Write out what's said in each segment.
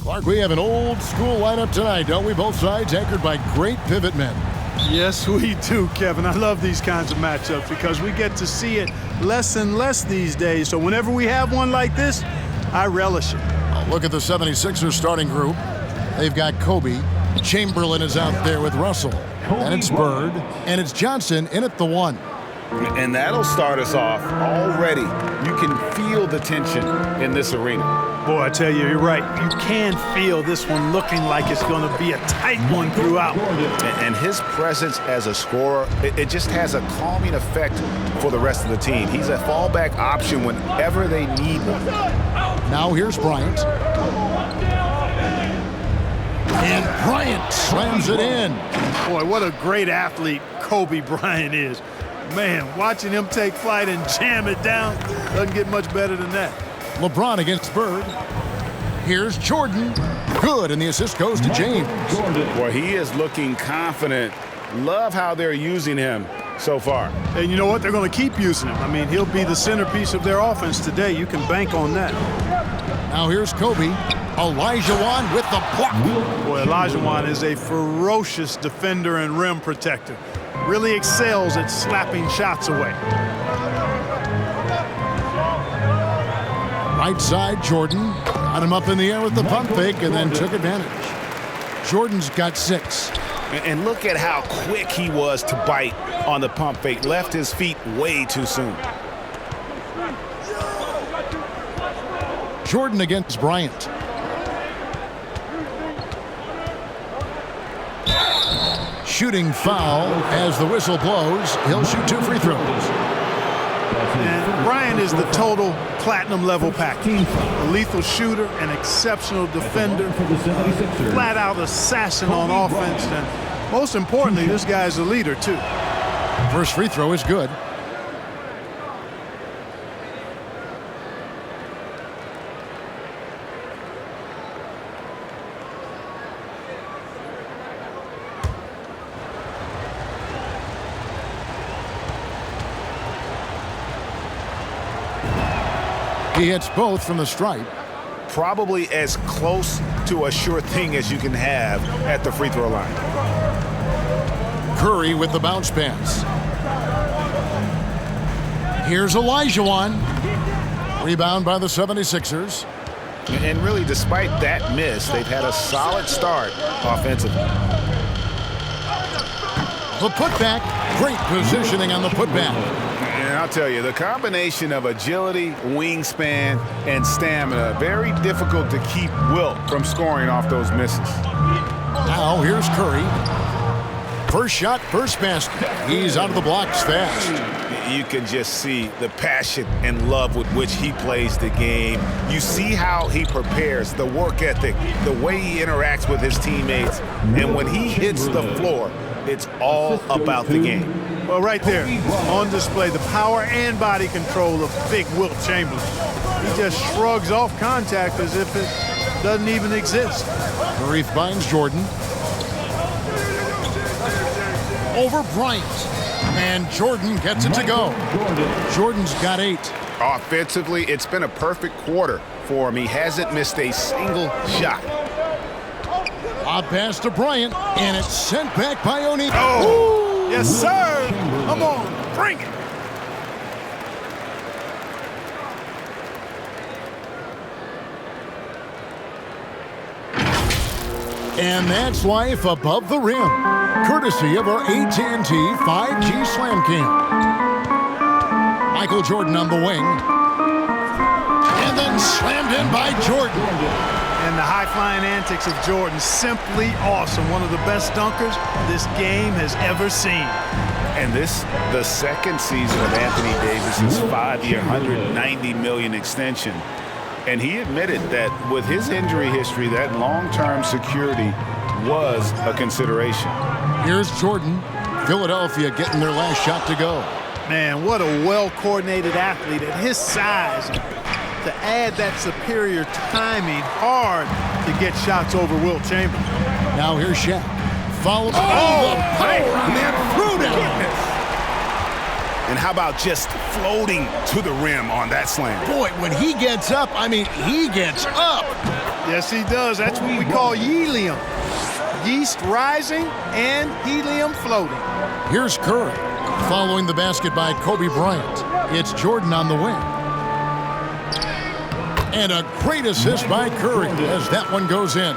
Clark, we have an old school lineup tonight, don't we? Both sides anchored by great pivot men. Yes, we do, Kevin. I love these kinds of matchups because we get to see it less and less these days. So whenever we have one like this, I relish it. Look at the 76ers starting group. They've got Kobe. Chamberlain is out there with Russell. And it's Bird. And it's Johnson in at the 1. And that'll start us off already. You can feel the tension in this arena. Boy, I tell you, you're right. You can feel this one looking like it's going to be a tight one throughout. And his presence as a scorer, it just has a calming effect for the rest of the team. He's a fallback option whenever they need one. Now here's Bryant. And Bryant slams it in. Boy, what a great athlete Kobe Bryant is. Man, watching him take flight and jam it down doesn't get much better than that. LeBron against Bird. Here's Jordan. Good, and the assist goes to James. Boy, he is looking confident. Love how they're using him so far. And you know what? They're going to keep using him. I mean, he'll be the centerpiece of their offense today. You can bank on that. Now here's Kobe. Olajuwon with the block. Boy, Olajuwon is a ferocious defender and rim protector. Really excels at slapping shots away. Right side, Jordan. Got him up in the air with the pump fake and then took advantage. Jordan's got 6. And look at how quick he was to bite on the pump fake. Left his feet way too soon. Jordan against Bryant. Shooting foul as the whistle blows. He'll shoot 2 free throws. And Bryant is the total platinum level package. A lethal shooter, an exceptional defender, flat out assassin on offense, and most importantly, this guy's a leader too. First free throw is good. He hits both from the stripe. Probably as close to a sure thing as you can have at the free throw line. Curry with the bounce pass. Here's Olajuwon. Rebound by the 76ers. And really, despite that miss, they've had a solid start offensively. The putback. Great positioning on the putback. And I'll tell you, the combination of agility, wingspan, and stamina, very difficult to keep Wilt from scoring off those misses. Now here's Curry. First shot, first basket. He's out of the blocks fast. You can just see the passion and love with which he plays the game. You see how he prepares, the work ethic, the way he interacts with his teammates. And when he hits the floor, it's all about the game. Well, right there, on display, the power and body control of big Wilt Chamberlain. He just shrugs off contact as if it doesn't even exist. Curry finds Jordan. Over Bryant. And Jordan gets it to go. Jordan's got 8. Offensively, it's been a perfect quarter for him. He hasn't missed a single shot. A pass to Bryant, and it's sent back by O'Neal. Oh, yes, sir. Come on, bring it. And that's life above the rim, courtesy of our AT&T 5G Slam Cam. Michael Jordan on the wing, and then slammed in by Jordan. And the high-flying antics of Jordan, simply awesome. One of the best dunkers this game has ever seen. And this, the second season of Anthony Davis's 5-year, $190 million extension. And he admitted that with his injury history, that long-term security was a consideration. Here's Jordan. Philadelphia getting their last shot to go. Man, what a well-coordinated athlete at his size. To add that superior timing, hard to get shots over Wilt Chamberlain. Now here's Shaq. Followed the power on that throwdown. And how about just floating to the rim on that slam? Boy, when he gets up, I mean, he gets up. Yes, he does. That's what we call helium. Yeast rising and helium floating. Here's Curry. Following the basket by Kobe Bryant. It's Jordan on the wing. And a great assist by Curry as that one goes in.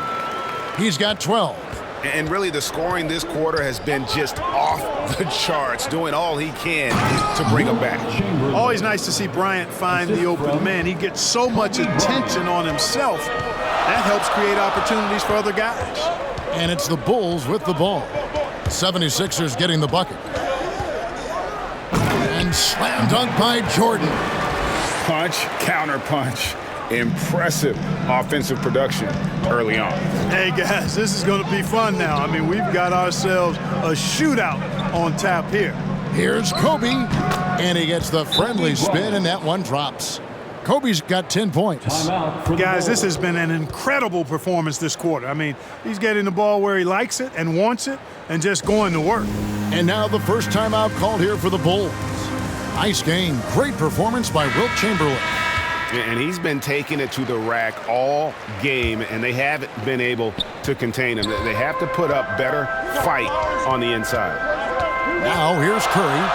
He's got 12. And really, the scoring this quarter has been just off the charts, doing all he can to bring them back. Always nice to see Bryant find the open man. He gets so much attention on himself. That helps create opportunities for other guys. And it's the Bulls with the ball. 76ers getting the bucket. And slam dunk by Jordan. Punch, counter punch. Impressive offensive production early on. Hey, guys, this is going to be fun now. I mean, we've got ourselves a shootout on tap here. Here's Kobe, and he gets the friendly spin, and that one drops. Kobe's got 10 points. Guys, this has been an incredible performance this quarter. I mean, he's getting the ball where he likes it and wants it and just going to work. And now the first timeout called here for the Bulls. Nice game. Great performance by Wilt Chamberlain. And he's been taking it to the rack all game, and they haven't been able to contain him. They have to put up better fight on the inside. Now here's Curry.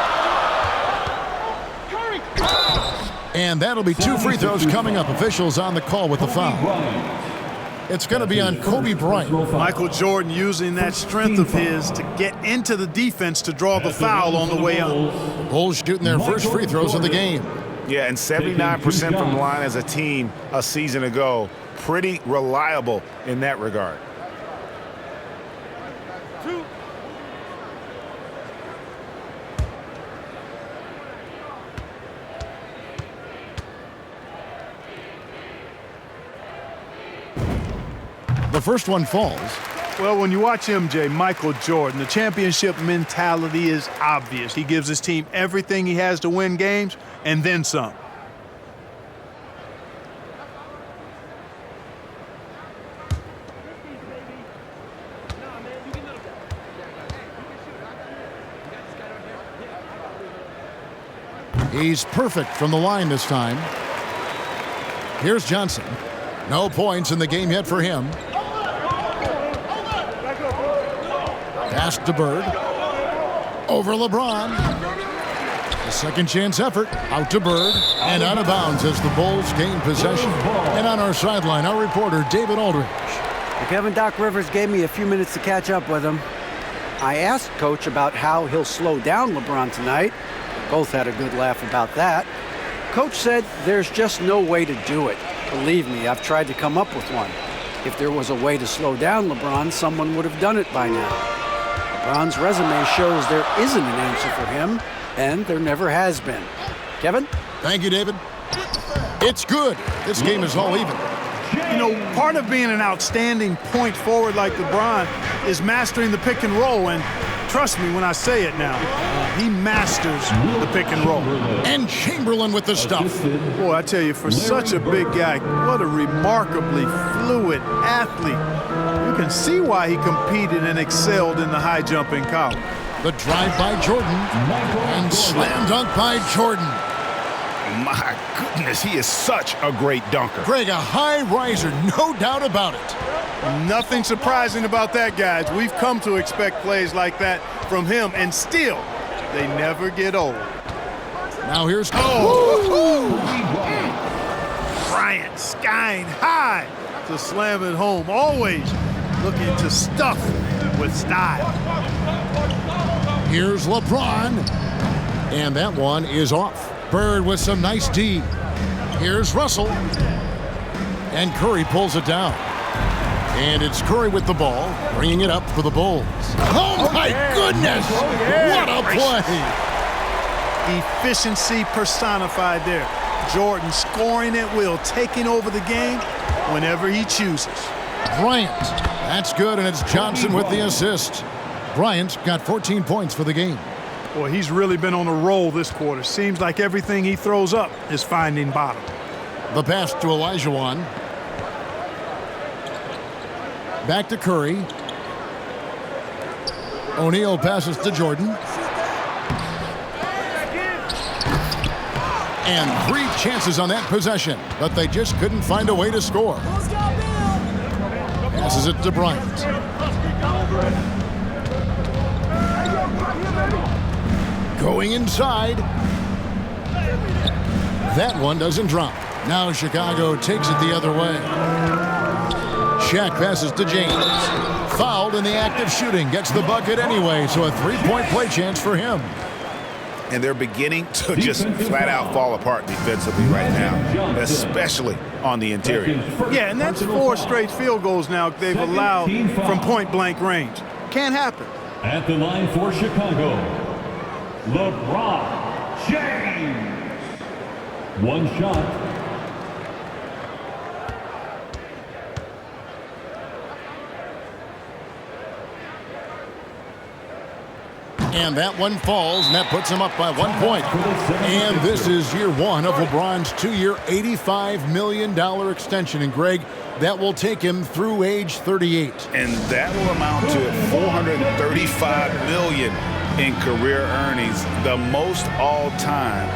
And that'll be 2 free throws coming up. Officials on the call with the foul. It's going to be on Kobe Bryant. Michael Jordan using that strength of his to get into the defense to draw the foul on the way up. The Bulls shooting their first free throws of the game. Yeah, and 79% from the line as a team a season ago. Pretty reliable in that regard. The first one falls. Well, when you watch MJ, Michael Jordan, the championship mentality is obvious. He gives his team everything he has to win games, and then some. He's perfect from the line this time. Here's Johnson. No points in the game yet for him. Pass to Bird. Over LeBron. A second chance effort. Out to Bird. And out of bounds as the Bulls gain possession. And on our sideline, our reporter, David Aldridge. Kevin, Doc Rivers gave me a few minutes to catch up with him. I asked Coach about how he'll slow down LeBron tonight. Both had a good laugh about that. Coach said there's just no way to do it. Believe me, I've tried to come up with one. If there was a way to slow down LeBron, someone would have done it by now. LeBron's resume shows there isn't an answer for him, and there never has been. Kevin? Thank you, David. It's good. This game is all even. You know, part of being an outstanding point forward like LeBron is mastering the pick and roll, and trust me when I say it now, he masters the pick and roll. And Chamberlain with the stuff. Boy, I tell you, for such a big guy, what a remarkably fluid athlete. You can see why he competed and excelled in the high jump in college. The drive by Jordan and slam dunk by Jordan. My goodness, he is such a great dunker. Greg, a high riser, no doubt about it. Nothing surprising about that, guys. We've come to expect plays like that from him, and still, they never get old. Now here's Bryant skying high to slam it home. Always looking to stuff with style. Here's LeBron. And that one is off. Bird with some nice D. Here's Russell. And Curry pulls it down. And it's Curry with the ball, bringing it up for the Bulls. Oh, my goodness! What a play! Efficiency personified there. Jordan scoring at will, taking over the game whenever he chooses. Bryant. That's good, and it's Johnson with the assist. Bryant got 14 points for the game. Boy, he's really been on a roll this quarter. Seems like everything he throws up is finding bottom. The pass to Olajuwon. Back to Curry. O'Neal passes to Jordan. And 3 chances on that possession, but they just couldn't find a way to score. Passes it to Bryant. Going inside. That one doesn't drop. Now Chicago takes it the other way. Shaq passes to James. Fouled in the act of shooting. Gets the bucket anyway, so a three-point play chance for him. And they're beginning to just flat out fall apart defensively right now, especially on the interior. Yeah, and that's 4 straight field goals now they've allowed from point-blank range. Can't happen. At the line for Chicago, LeBron James. One shot. And that one falls, and that puts him up by 1 point. And this is year 1 of LeBron's 2-year, $85 million extension. And, Greg, that will take him through age 38. And that will amount to $435 million in career earnings, the most all time.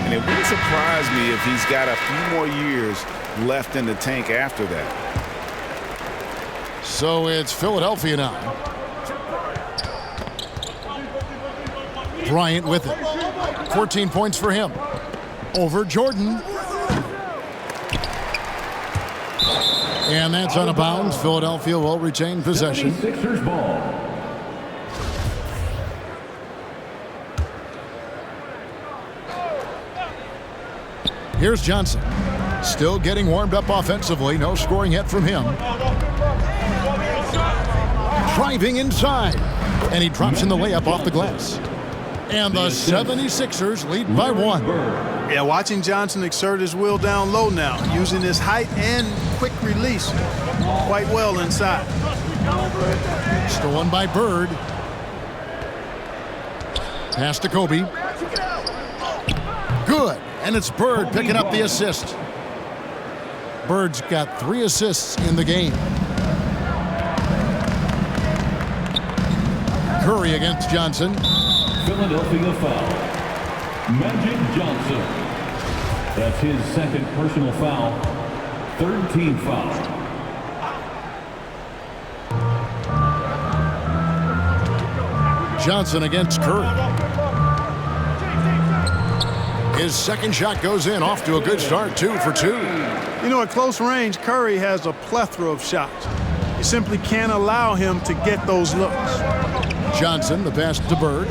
And it wouldn't surprise me if he's got a few more years left in the tank after that. So it's Philadelphia now. Bryant with it. 14 points for him. Over Jordan. And that's out of bounds. Philadelphia will retain possession. 76ers ball. Here's Johnson. Still getting warmed up offensively. No scoring yet from him. Driving inside. And he drops in the layup off the glass. And the 76ers lead by 1. Yeah, watching Johnson exert his will down low now, using his height and quick release quite well inside. Stolen by Bird. Pass to Kobe. Good. And it's Bird picking up the assist. Bird's got 3 assists in the game. Curry against Johnson. Philadelphia foul. Magic-Johnson. That's his second personal foul. Third team foul. Johnson against Curry. His second shot goes in, off to a good start, 2 for 2. You know, at close range, Curry has a plethora of shots. You simply can't allow him to get those looks. Johnson, the pass to Bird.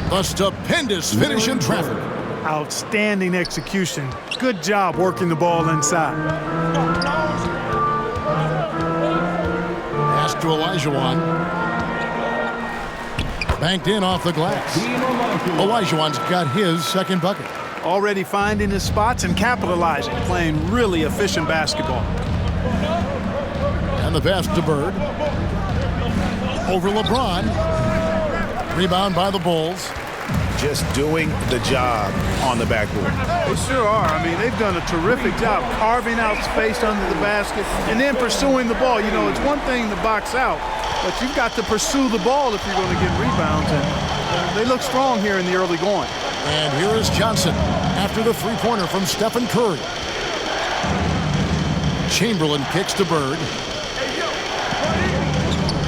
A stupendous finish in traffic. Outstanding execution. Good job working the ball inside. Pass to Olajuwon. Banked in off the glass. Olajuwon's got his second bucket. Already finding his spots and capitalizing, playing really efficient basketball. And the pass to Bird. Over LeBron. Rebound by the Bulls. Just doing the job on the backboard. They sure are. I mean, they've done a terrific job carving out space under the basket and then pursuing the ball. You know, it's one thing to box out, but you've got to pursue the ball if you're going to get rebounds. And they look strong here in the early going. And here is Johnson after the three-pointer from Stephen Curry. Chamberlain kicks to Bird.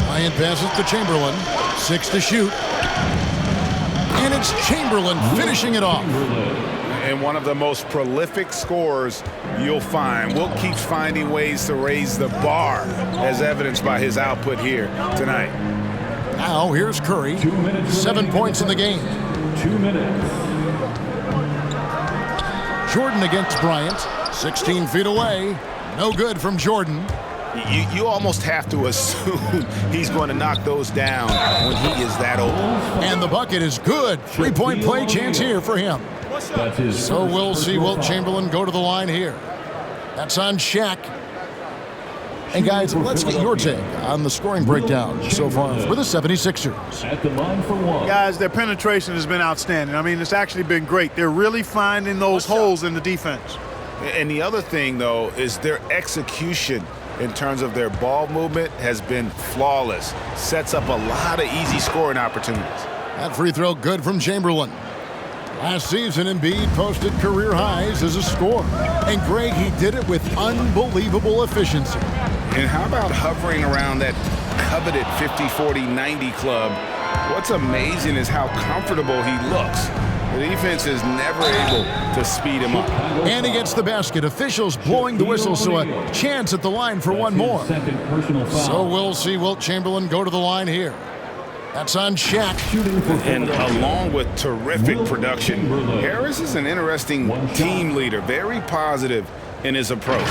Bryant passes to Chamberlain. 6 to shoot. And it's Chamberlain finishing it off. And one of the most prolific scorers you'll find. Wilt keeps finding ways to raise the bar, as evidenced by his output here tonight. Now here's Curry. 2 minutes 7 points in the game. 2 minutes. Jordan against Bryant. 16 feet away. No good from Jordan. You almost have to assume he's going to knock those down when he is that old. And the bucket is good. 3-point play chance here for him. That's his So we'll see Wilt Chamberlain go to the line here. That's on Shaq. And guys, let's get your take on the scoring breakdown so far for the 76ers. At the line for 1. Guys, their penetration has been outstanding. I mean, it's actually been great. They're really finding those holes in the defense. And the other thing, though, is their execution in terms of their ball movement has been flawless. Sets up a lot of easy scoring opportunities. That free throw good from Chamberlain. Last season, Embiid posted career highs as a scorer. And Greg, he did it with unbelievable efficiency. And how about hovering around that coveted 50-40-90 club? What's amazing is how comfortable he looks. The defense is never able to speed him up. And he gets the basket. Officials blowing the whistle, so a chance at the line for one more. So we'll see Wilt Chamberlain go to the line here. That's on Shaq. And along with terrific production, Harris is an interesting team leader, very positive in his approach.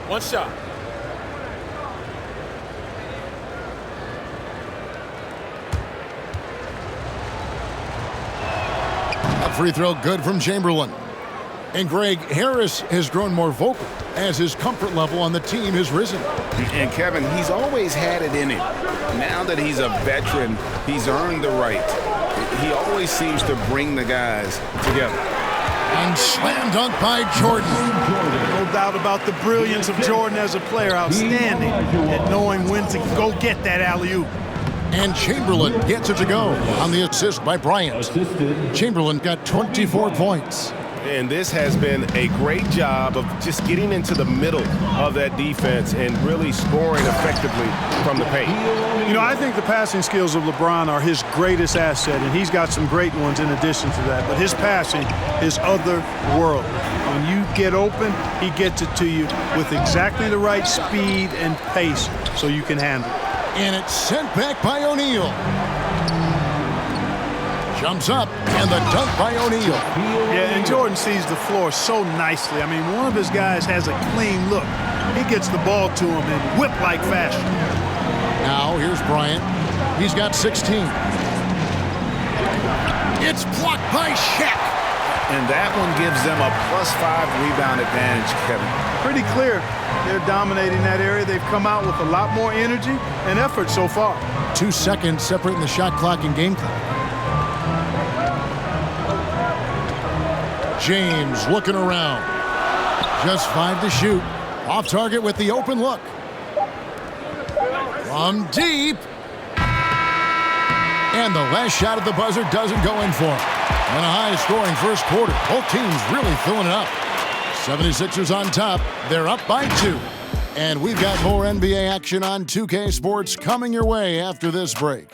One shot. A free throw good from Chamberlain. And Greg, Harris has grown more vocal as his comfort level on the team has risen. And Kevin, he's always had it in him. Now that he's a veteran, he's earned the right. He always seems to bring the guys together. And slam dunk by Jordan. No doubt about the brilliance of Jordan as a player. Outstanding at knowing when to go get that alley-oop. And Chamberlain gets it to go on the assist by Bryant. Chamberlain got 24 points. And this has been a great job of just getting into the middle of that defense and really scoring effectively from the paint. You know, I think the passing skills of LeBron are his greatest asset, and he's got some great ones in addition to that. But his passing is otherworldly. When you get open, he gets it to you with exactly the right speed and pace so you can handle it. And it's sent back by O'Neal. Jumps up, and the dunk by O'Neal. Yeah, and Jordan sees the floor so nicely. I mean, one of his guys has a clean look. He gets the ball to him in whip-like fashion. Now, here's Bryant. He's got 16. It's blocked by Shaq. And that one gives them a +5 rebound advantage, Kevin. Pretty clear. They're dominating that area. They've come out with a lot more energy and effort so far. 2 seconds separating the shot clock and game clock. James looking around. Just 5 to shoot. Off target with the open look. From deep. And the last shot at the buzzer doesn't go in for him. And a high-scoring first quarter. Both teams really filling it up. 76ers on top. They're up by 2. And we've got more NBA action on 2K Sports coming your way after this break.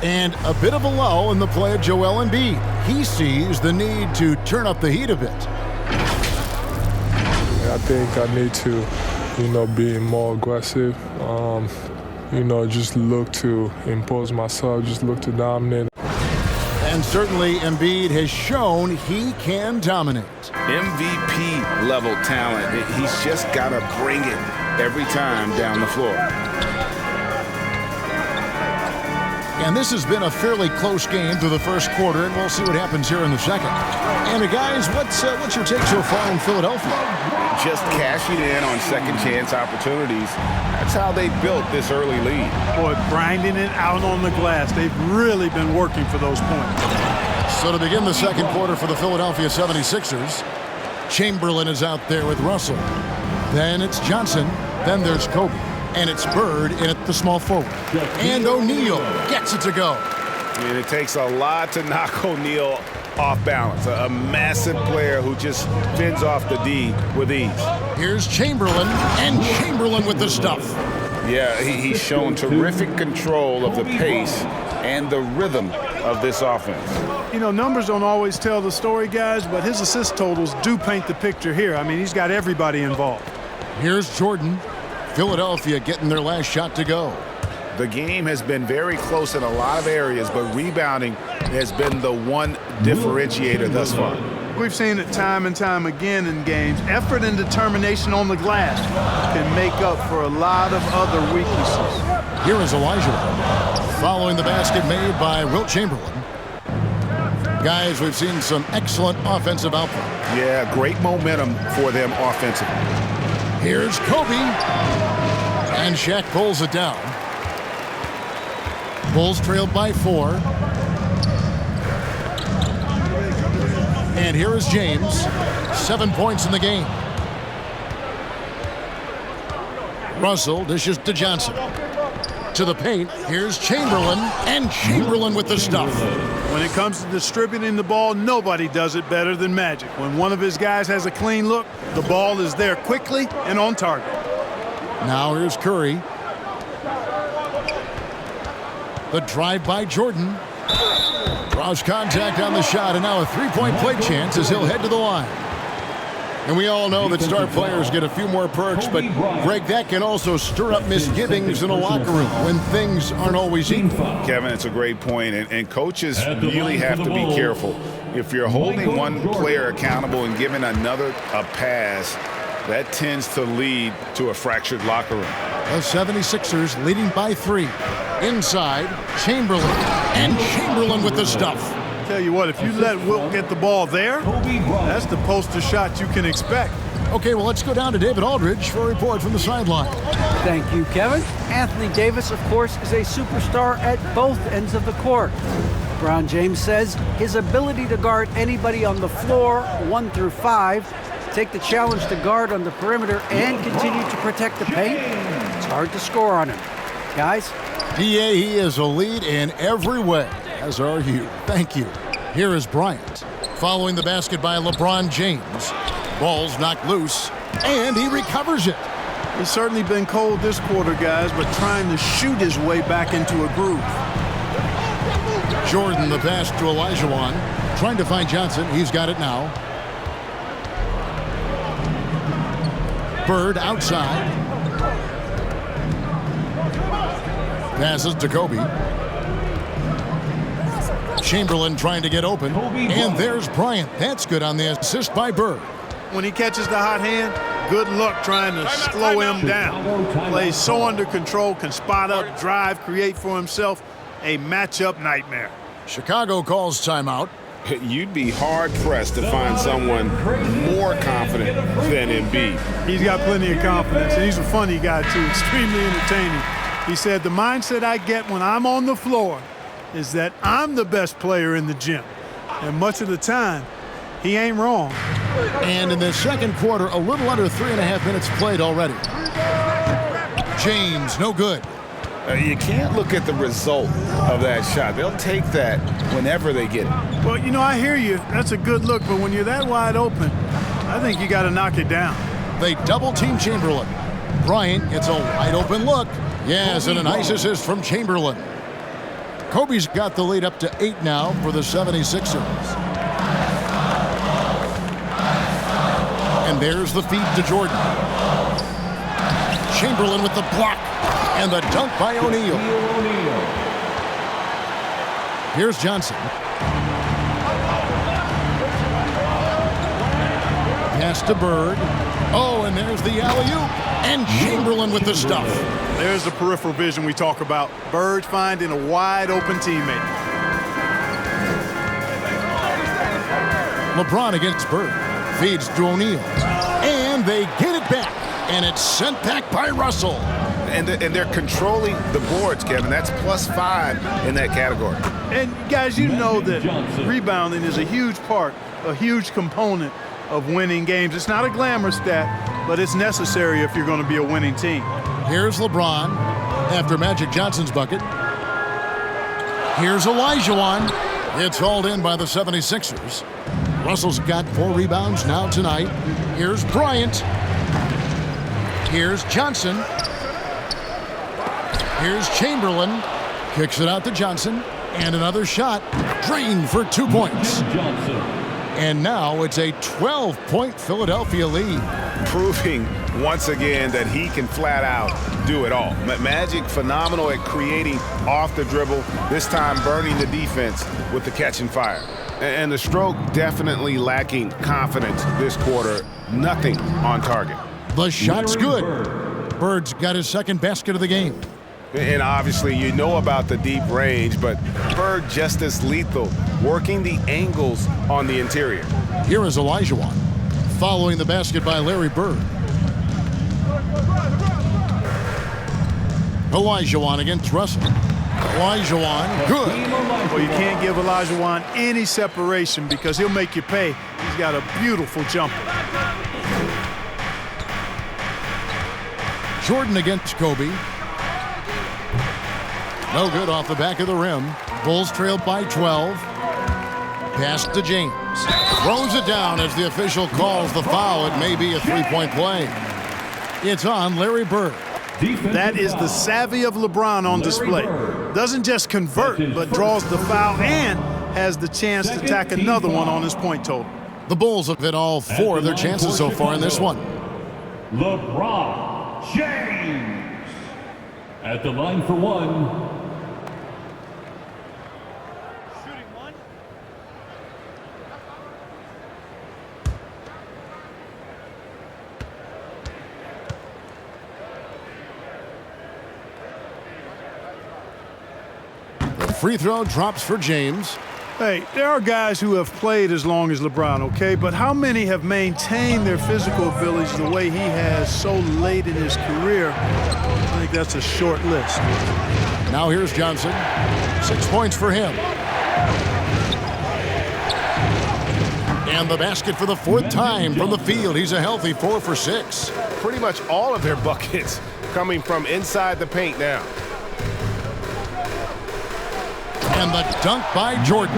And a bit of a lull in the play of Joel Embiid. He sees the need to turn up the heat a bit. I think I need to, be more aggressive. Just look to impose myself, just look to dominate. And certainly Embiid has shown he can dominate. MVP level talent. He's just got to bring it every time down the floor. And this has been a fairly close game through the first quarter, and we'll see what happens here in the second. And guys, what's your take so far in Philadelphia? Just cashing in on second chance opportunities. That's how they built this early lead. Boy, grinding it out on the glass. They've really been working for those points. So to begin the second quarter for the Philadelphia 76ers, Chamberlain is out there with Russell. Then it's Johnson. Then there's Kobe. And it's Bird in at the small forward. And O'Neal gets it to go. And it takes a lot to knock O'Neal off balance. A massive player who just fends off the D with ease. Here's Chamberlain, and Chamberlain with the stuff. Yeah, he's shown terrific control of the pace and the rhythm of this offense. Numbers don't always tell the story, guys, but his assist totals do paint the picture here. I mean, he's got everybody involved. Here's Jordan. Philadelphia getting their last shot to go. The game has been very close in a lot of areas, but rebounding has been the one differentiator thus far. We've seen it time and time again in games. Effort and determination on the glass can make up for a lot of other weaknesses. Here is Elijah following the basket made by Wilt Chamberlain. Guys, we've seen some excellent offensive output. Yeah, great momentum for them offensively. Here's Kobe. And Shaq pulls it down. Bulls trailed by 4. And here is James. 7 points in the game. Russell dishes to Johnson. To the paint. Here's Chamberlain. And Chamberlain with the stuff. When it comes to distributing the ball, nobody does it better than Magic. When one of his guys has a clean look, the ball is there quickly and on target. Now here's Curry. The drive by Jordan. Draws contact on the shot, and now a three-point play chance as he'll head to the line. And we all know that star players get a few more perks, but Greg, that can also stir up misgivings in a locker room when things aren't always equal. Kevin, it's a great point, and coaches really have to be careful. If you're holding one player accountable and giving another a pass, that tends to lead to a fractured locker room. The 76ers leading by 3. Inside, Chamberlain. And Chamberlain with the stuff. Tell you what, if you let Wilt get the ball there, that's the poster shot you can expect. Okay, well, let's go down to David Aldridge for a report from the sideline. Thank you, Kevin. Anthony Davis, of course, is a superstar at both ends of the court. LeBron James says his ability to guard anybody on the floor, 1 through 5, take the challenge to guard on the perimeter and continue to protect the paint, it's hard to score on him. Guys? DA, he is a lead in every way, as are you. Thank you. Here is Bryant. Following the basket by LeBron James. Ball's knocked loose, and he recovers it. He's certainly been cold this quarter, guys, but trying to shoot his way back into a groove. Jordan, the pass to Olajuwon. Trying to find Johnson. He's got it now. Bird outside. Passes to Kobe. Chamberlain trying to get open. And there's Bryant. That's good on the assist by Bird. When he catches the hot hand, good luck trying to slow him down. Plays so under control, can spot up, drive, create for himself. A matchup nightmare. Chicago calls timeout. You'd be hard-pressed to find someone more confident than Embiid. He's got plenty of confidence, and he's a funny guy, too. Extremely entertaining. He said, the mindset I get when I'm on the floor is that I'm the best player in the gym. And much of the time, he ain't wrong. And in the second quarter, a little under 3.5 minutes played already. James, no good. You can't look at the result of that shot. They'll take that whenever they get it. Well, you know, I hear you. That's a good look, but when you're that wide open, I think you got to knock it down. They double-team Chamberlain. Bryant gets a wide-open look. Yes, and a nice assist from Chamberlain. Kobe's got the lead up to 8 now for the 76ers. And there's the feed to Jordan. Chamberlain with the block. And the dunk by O'Neal. Here's Johnson. Pass to Bird. Oh, and there's the alley-oop. And Chamberlain with the stuff. There's the peripheral vision we talk about. Bird finding a wide-open teammate. LeBron against Bird. Feeds to O'Neal. And they get it back. And it's sent back by Russell. And they're controlling the boards, Kevin. That's +5 in that category. And, guys, you know that rebounding is a huge part, a huge component of winning games. It's not a glamour stat, but it's necessary if you're going to be a winning team. Here's LeBron after Magic Johnson's bucket. Here's Olajuwon. It's hauled in by the 76ers. Russell's got 4 rebounds now tonight. Here's Bryant. Here's Johnson. Here's Chamberlain. Kicks it out to Johnson. And another shot. Drained for 2 points. And now it's a 12-point Philadelphia lead. proving once again that he can flat out do it all. Magic phenomenal at creating off the dribble, this time burning the defense with the catch and fire. And the stroke definitely lacking confidence this quarter. Nothing on target. The shot's good. Bird's got his second basket of the game. And obviously you know about the deep range, but Bird just as lethal, working the angles on the interior. Here is Olajuwon, following the basket by Larry Bird. Olajuwon against Russell. Olajuwon, good. Well, you can't give Olajuwon any separation because he'll make you pay. He's got a beautiful jumper. Jordan against Kobe. No good off the back of the rim. Bulls trailed by 12. Pass to James. Throws it down as the official calls the foul. It may be a three-point play. It's on Larry Bird. That is the savvy of LeBron on display. Doesn't just convert, but draws the foul and has the chance to tack another one on his point total. The Bulls have hit all four of their chances so far in this one. LeBron James at the line for one. Free throw drops for James. Hey, there are guys who have played as long as LeBron, okay? But how many have maintained their physical abilities the way he has so late in his career? I think that's a short list. Now here's Johnson. 6 points for him. And the basket for the fourth time from the field. He's a healthy 4 for 6. Pretty much all of their buckets coming from inside the paint now. And the dunk by Jordan.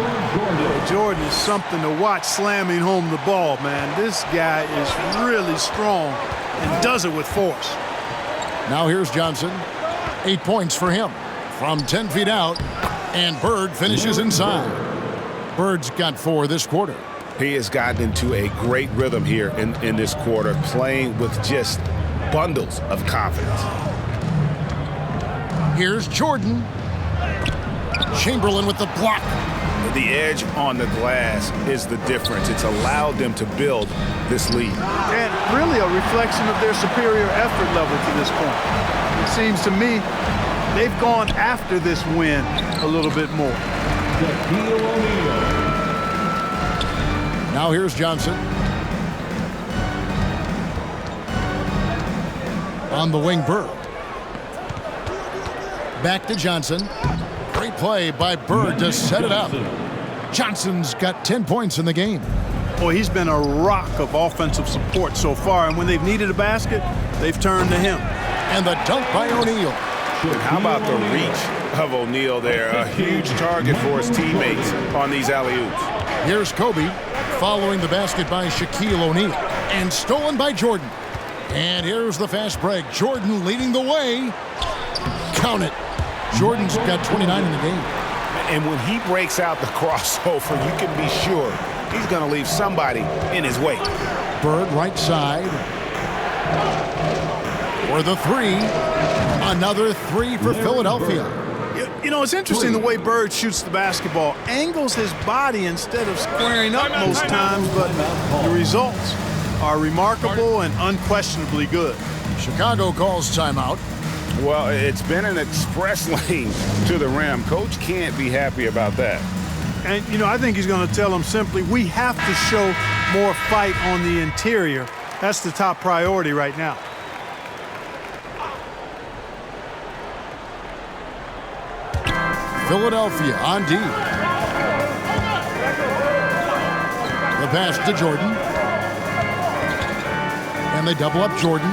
Jordan is something to watch slamming home the ball, man. This guy is really strong and does it with force. Now here's Johnson. 8 points for him from 10 feet out. And Bird finishes inside. Bird's got 4 this quarter. He has gotten into a great rhythm here in this quarter, playing with just bundles of confidence. Here's Jordan. Chamberlain with the block. The edge on the glass is the difference. It's allowed them to build this lead. And really a reflection of their superior effort level to this point. It seems to me they've gone after this win a little bit more. 샤킬오닐. Now here's Johnson. On the wing, Bird. Back to Johnson. Great play by Bird to set it up. Johnson's got 10 points in the game. Boy, he's been a rock of offensive support so far, and when they've needed a basket, they've turned to him. And the dunk by O'Neal. And how about the reach of O'Neal there? A huge target for his teammates on these alley-oops. Here's Kobe following the basket by Shaquille O'Neal. And stolen by Jordan. And here's the fast break. Jordan leading the way. Count it. Jordan's got 29 in the game. And when he breaks out the crossover, you can be sure he's going to leave somebody in his wake. Bird right side. For the 3. Another 3 for Philadelphia. You know, it's interesting the way Bird shoots the basketball. Angles his body instead of squaring up most times, but the results are remarkable and unquestionably good. Chicago calls timeout. Well, it's been an express lane to the rim. Coach can't be happy about that. And, you know, I think he's going to tell them simply, we have to show more fight on the interior. That's the top priority right now. Philadelphia on D. The pass to Jordan. And they double up Jordan.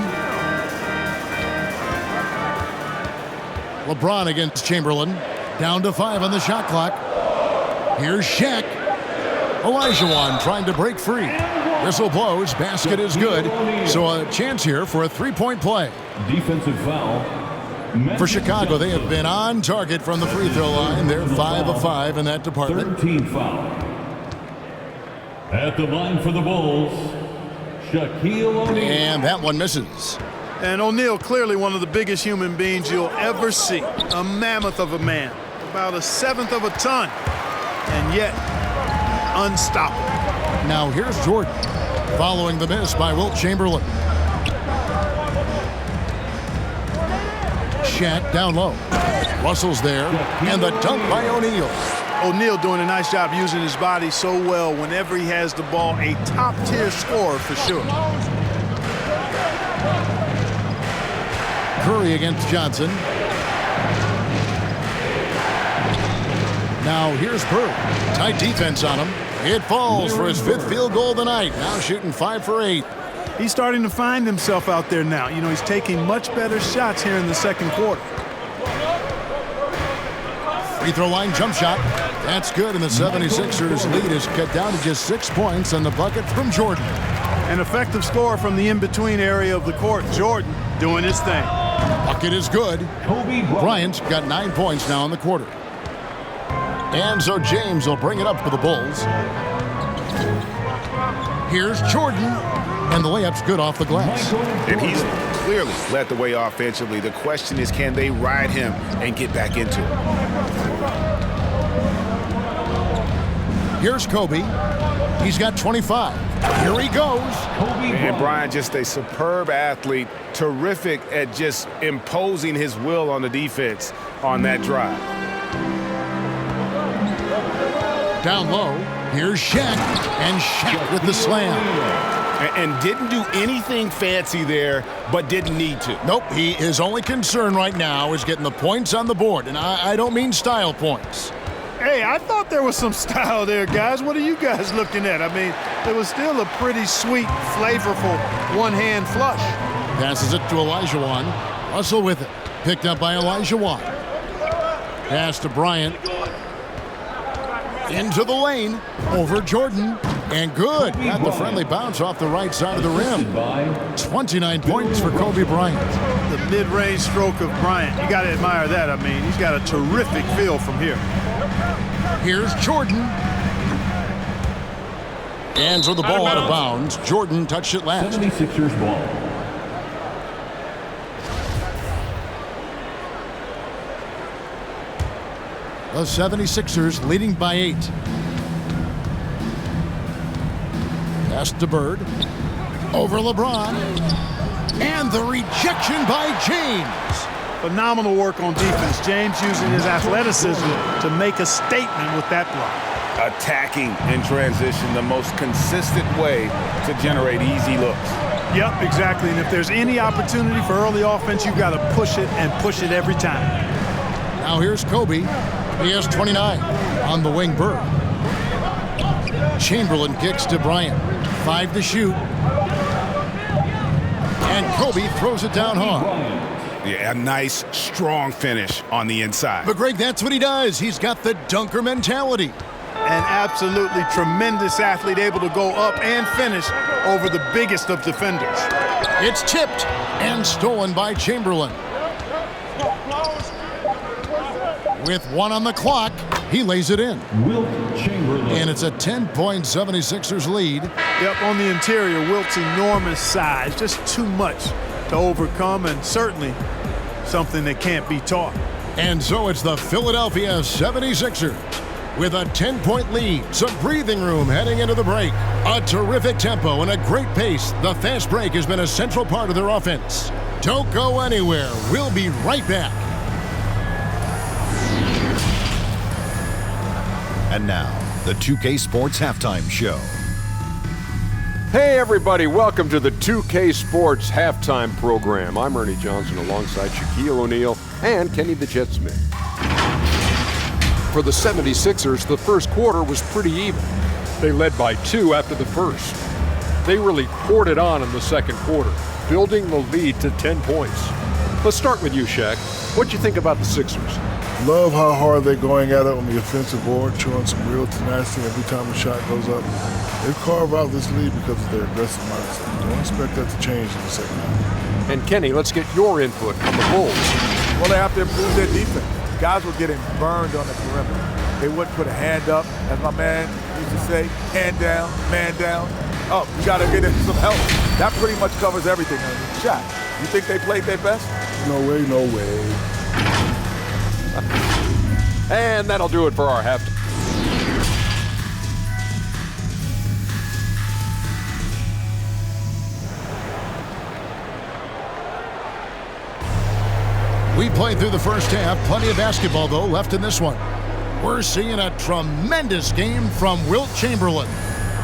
LeBron against Chamberlain. Down to 5 on the shot clock. Here's Shaq. Olajuwon trying to break free. Whistle blows. Basket is good. So a chance here for a 3-point play. Defensive foul. For Chicago, they have been on target from the free throw line. They're 5 of 5 in that department. 13 foul. At the line for the Bulls, Shaquille O'Neal. And that one misses. And O'Neal, clearly one of the biggest human beings you'll ever see. A mammoth of a man, about 1/7 of a ton, and yet unstoppable. Now here's Jordan, following the miss by Wilt Chamberlain. Shaq down low. Russell's there, and the dunk by O'Neal. O'Neal doing a nice job using his body so well whenever he has the ball. A top-tier scorer for sure. Curry against Johnson. Now here's Bird. Tight defense on him. It falls for his 5th field goal of the night. Now shooting 5 for 8. He's starting to find himself out there now. You know, he's taking much better shots here in the second quarter. Free throw line jump shot. That's good, and the 76ers lead is cut down to just 6 points on the bucket from Jordan. An effective scorer from the in-between area of the court. Jordan doing his thing. Bucket is good. Bryant got 9 points now in the quarter. And so James will bring it up for the Bulls. Here's Jordan, and the layup's good off the glass. And he's clearly led the way offensively. The question is, can they ride him and get back into it? Here's Kobe. He's got 25. Here he goes. And Bryant, just a superb athlete, terrific at just imposing his will on the defense on that drive. Down low, here's Shaq, and Shaq with the slam. And didn't do anything fancy there, but didn't need to. Nope, his only concern right now is getting the points on the board, and I don't mean style points. Hey, I thought there was some style there, guys. What are you guys looking at? I mean, it was still a pretty sweet, flavorful one-hand flush. Passes it to Olajuwon. Russell with it. Picked up by Olajuwon. Pass to Bryant. Into the lane. Over Jordan. And good. Got the friendly bounce off the right side of the rim. 29 points for Kobe Bryant. The mid-range stroke of Bryant. You got to admire that. I mean, he's got a terrific feel from here. Here's Jordan. And so the ball out of bounds. Jordan touched it last. 76ers ball. The 76ers leading by 8. Pass to Bird. Over LeBron. And the rejection by James. Phenomenal work on defense. James using his athleticism to make a statement with that block. Attacking in transition, the most consistent way to generate easy looks. Yep, exactly. And if there's any opportunity for early offense, you've got to push it and push it every time. Now here's Kobe. He has 29 on the wing. Bird. Chamberlain kicks to Bryant. 5 to shoot. And Kobe throws it down hard. Yeah, a nice, strong finish on the inside. But Greg, that's what he does. He's got the dunker mentality. An absolutely tremendous athlete, able to go up and finish over the biggest of defenders. It's tipped and stolen by Chamberlain. With 1 on the clock, he lays it in. Wilt Chamberlain. And it's a 10-point 76ers lead. Yep, on the interior, Wilt's enormous size, just too much to overcome, and certainly something that can't be taught. And so it's the Philadelphia 76ers with a 10-point lead, some breathing room heading into the break. A terrific tempo and a great pace. The fast break has been a central part of their offense. Don't go anywhere. We'll be right back. And now, the 2K Sports Halftime Show. Hey everybody, welcome to the 2K Sports Halftime Program. I'm Ernie Johnson alongside Shaquille O'Neal and Kenny the Jet Smith. For the 76ers, the first quarter was pretty even. They led by 2 after the first. They really poured it on in the second quarter, building the lead to 10 points. Let's start with you, Shaq. What'd you think about the Sixers? Love how hard they're going at it on the offensive board, showing some real tenacity every time a shot goes up. They carve out this lead because of their aggressive mindset. Don't expect that to change in the second half. And Kenny, let's get your input on the Bulls. Well, they have to improve their defense. Guys were getting burned on the perimeter. They wouldn't put a hand up, as my man used to say, hand down, man down. Oh, you got to get in some help. That pretty much covers everything. Shaq, you think they played their best? No way, no way. And that'll do it for our halftime. We played through the first half. Plenty of basketball, though, left in this one. We're seeing a tremendous game from Wilt Chamberlain.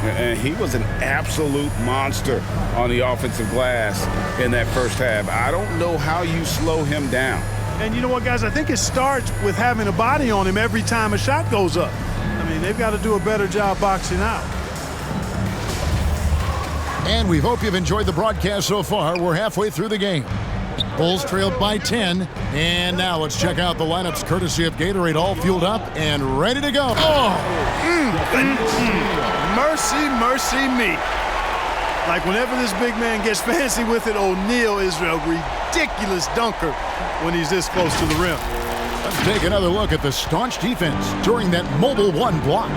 And he was an absolute monster on the offensive glass in that first half. I don't know how you slow him down. And you know what, guys? I think it starts with having a body on him every time a shot goes up. I mean, they've got to do a better job boxing out. And we hope you've enjoyed the broadcast so far. We're halfway through the game. Bulls trailed by 10. And now let's check out the lineups courtesy of Gatorade, all fueled up and ready to go. Mercy, mercy me. Like whenever this big man gets fancy with it, O'Neal is a ridiculous dunker when he's this close to the rim. Let's take another look at the staunch defense during that Mobile 1 block.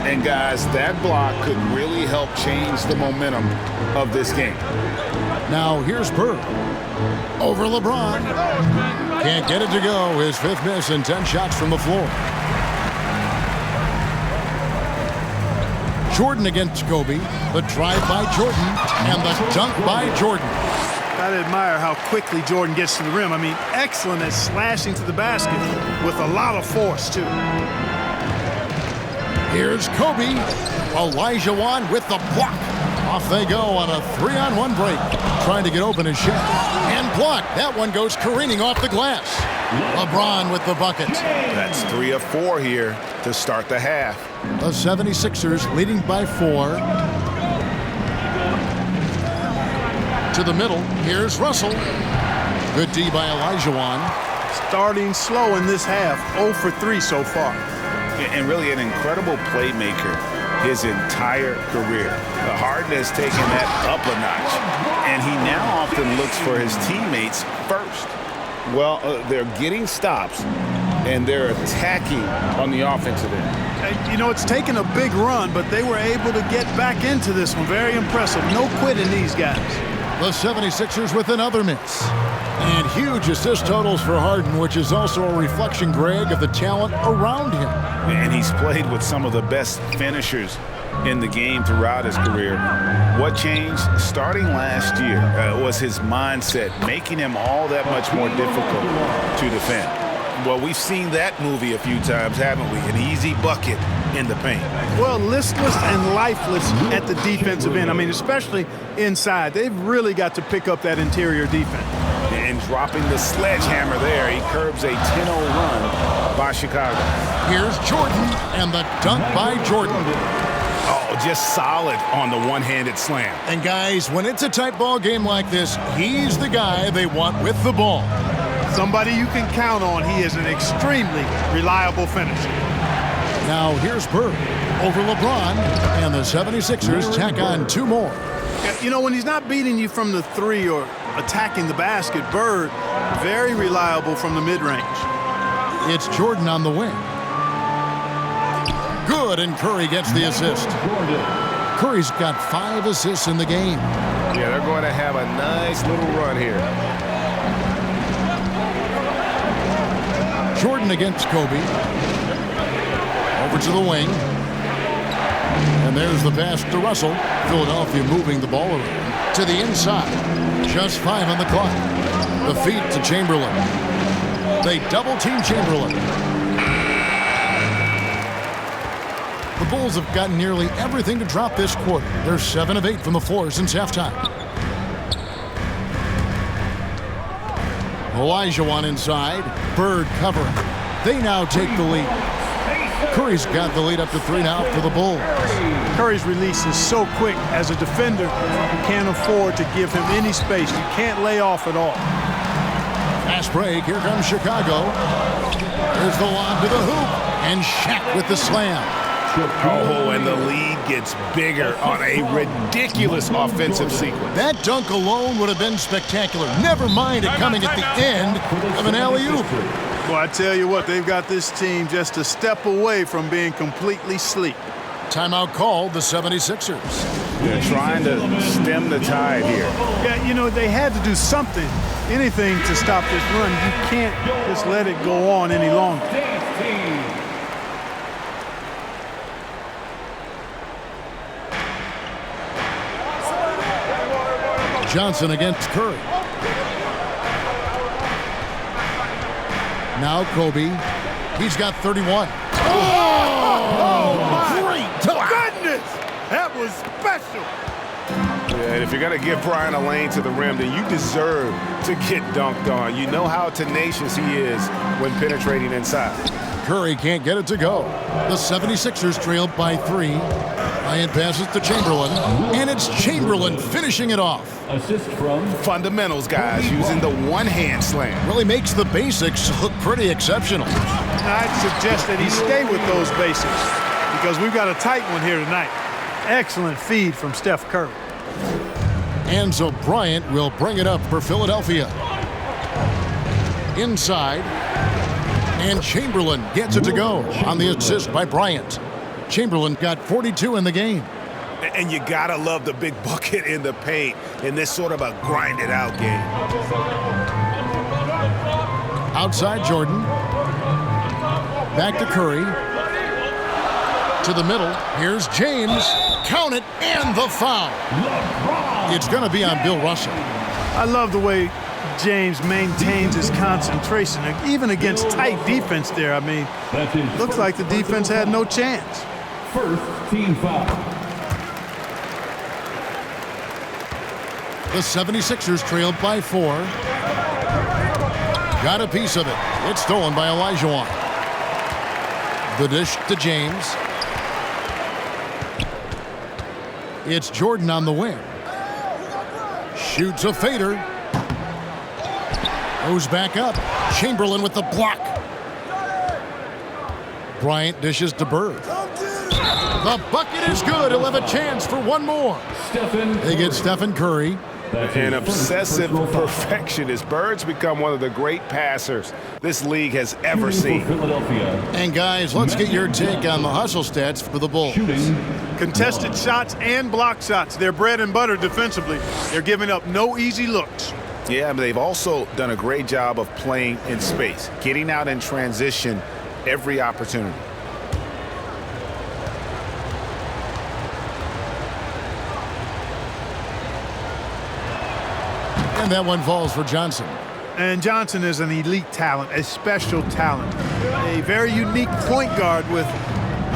And guys, that block could really help change the momentum of this game. Now here's Bird. Over LeBron. Can't get it to go. His fifth miss and 10 shots from the floor. Jordan against Kobe. The drive by Jordan and the dunk by Jordan. Gotta admire how quickly Jordan gets to the rim. I mean, excellent at slashing to the basket with a lot of force, too. Here's Kobe. Olajuwon with the block. Off they go on a 3-on-1 break. Trying to get open his shot. And blocked. That one goes careening off the glass. LeBron with the bucket. That's 3 of 4 here to start the half. The 76ers leading by 4. To the middle. Here's Russell. Good D by Olajuwon. Starting slow in this half. 0 for 3 so far. And really an incredible playmaker his entire career. Harden has taken that up a notch, and he now often looks for his teammates first. Well, they're getting stops, and they're attacking on the offensive end. You know, it's taken a big run, but they were able to get back into this one. Very impressive. No quitting these guys. The 76ers with another miss. And huge assist totals for Harden, which is also a reflection, Greg, of the talent around him. And he's played with some of the best finishers in the game throughout his career. What changed starting last year was his mindset, making him all that much more difficult to defend. Well, we've seen that movie a few times, haven't we? An easy bucket in the paint. Well, listless and lifeless at the defensive end. I mean, especially inside. They've really got to pick up that interior defense. And dropping the sledgehammer there, he curbs a 10-0 run by Chicago. Here's Jordan and the dunk by Jordan. Oh, just solid on the one-handed slam. And guys, when it's a tight ball game like this, he's the guy they want with the ball. Somebody you can count on. He is an extremely reliable finisher. Now here's Bird over LeBron, and the 76ers tack on 2 more. You know, when he's not beating you from the 3 or attacking the basket, Bird, very reliable from the mid-range. It's Jordan on the wing. Good, and Curry gets the assist. Curry's got 5 assists in the game. Yeah, they're going to have a nice little run here. Jordan against Kobe. Over to the wing. And there's the pass to Russell. Philadelphia moving the ball around to the inside. Just 5 on the clock. The feed to Chamberlain. They double-team Chamberlain. The Bulls have gotten nearly everything to drop this quarter. They're 7 of 8 from the floor since halftime. Olajuwon inside. Bird covering. They now take the lead. Curry's got the lead up to 3 now for the Bulls. Curry's release is so quick. As a defender, you can't afford to give him any space. You can't lay off at all. Fast break. Here comes Chicago. There's the lob to the hoop. And Shaq with the slam. Oh, and the lead gets bigger on a ridiculous offensive sequence. That dunk alone would have been spectacular. Never mind it coming at the end of an alley-oop. Well, I tell you what, they've got this team just a step away from being completely asleep. Timeout called, the 76ers. They're trying to stem the tide here. Yeah, you know, they had to do something, anything to stop this run. You can't just let it go on any longer. Johnson against Curry. Now Kobe. He's got 31. Oh my goodness! That was special. Yeah, and if you're going to give Bryant a lane to the rim, then you deserve to get dunked on. You know how tenacious he is when penetrating inside. Curry can't get it to go. The 76ers trailed by 3. Bryant passes to Chamberlain, and it's Chamberlain finishing it off. Assist from fundamentals, guys, using the one-hand slam. Really makes the basics look pretty exceptional. I'd suggest that he stay with those basics because we've got a tight one here tonight. Excellent feed from Steph Curry. And so Bryant will bring it up for Philadelphia. Inside. And Chamberlain gets it to go on the assist by Bryant. Chamberlain got 42 in the game. And you gotta love the big bucket in the paint in this sort of a grinded-out game. Outside Jordan. Back to Curry. To the middle. Here's James. Count it, and the foul. It's going to be on Bill Russell. I love the way James maintains his concentration, even against tight defense there. I mean, looks like the defense had no chance. First team foul. The 76ers trailed by 4. Got a piece of it. It's stolen by Olajuwon. The dish to James. It's Jordan on the wing. Shoots a fader. Goes back up. Chamberlain with the block. Bryant dishes to Bird. The bucket is good. He'll have a chance for one more. They get Stephen Curry. An obsessive perfectionist. Bird's become one of the great passers this league has ever seen. And guys, let's get your take on the hustle stats for the Bulls. Contested shots and block shots. They're bread and butter defensively. They're giving up no easy looks. Yeah, but they've also done a great job of playing in space, getting out in transition every opportunity. And that one falls for Johnson. And Johnson is an elite talent, a special talent. A very unique point guard with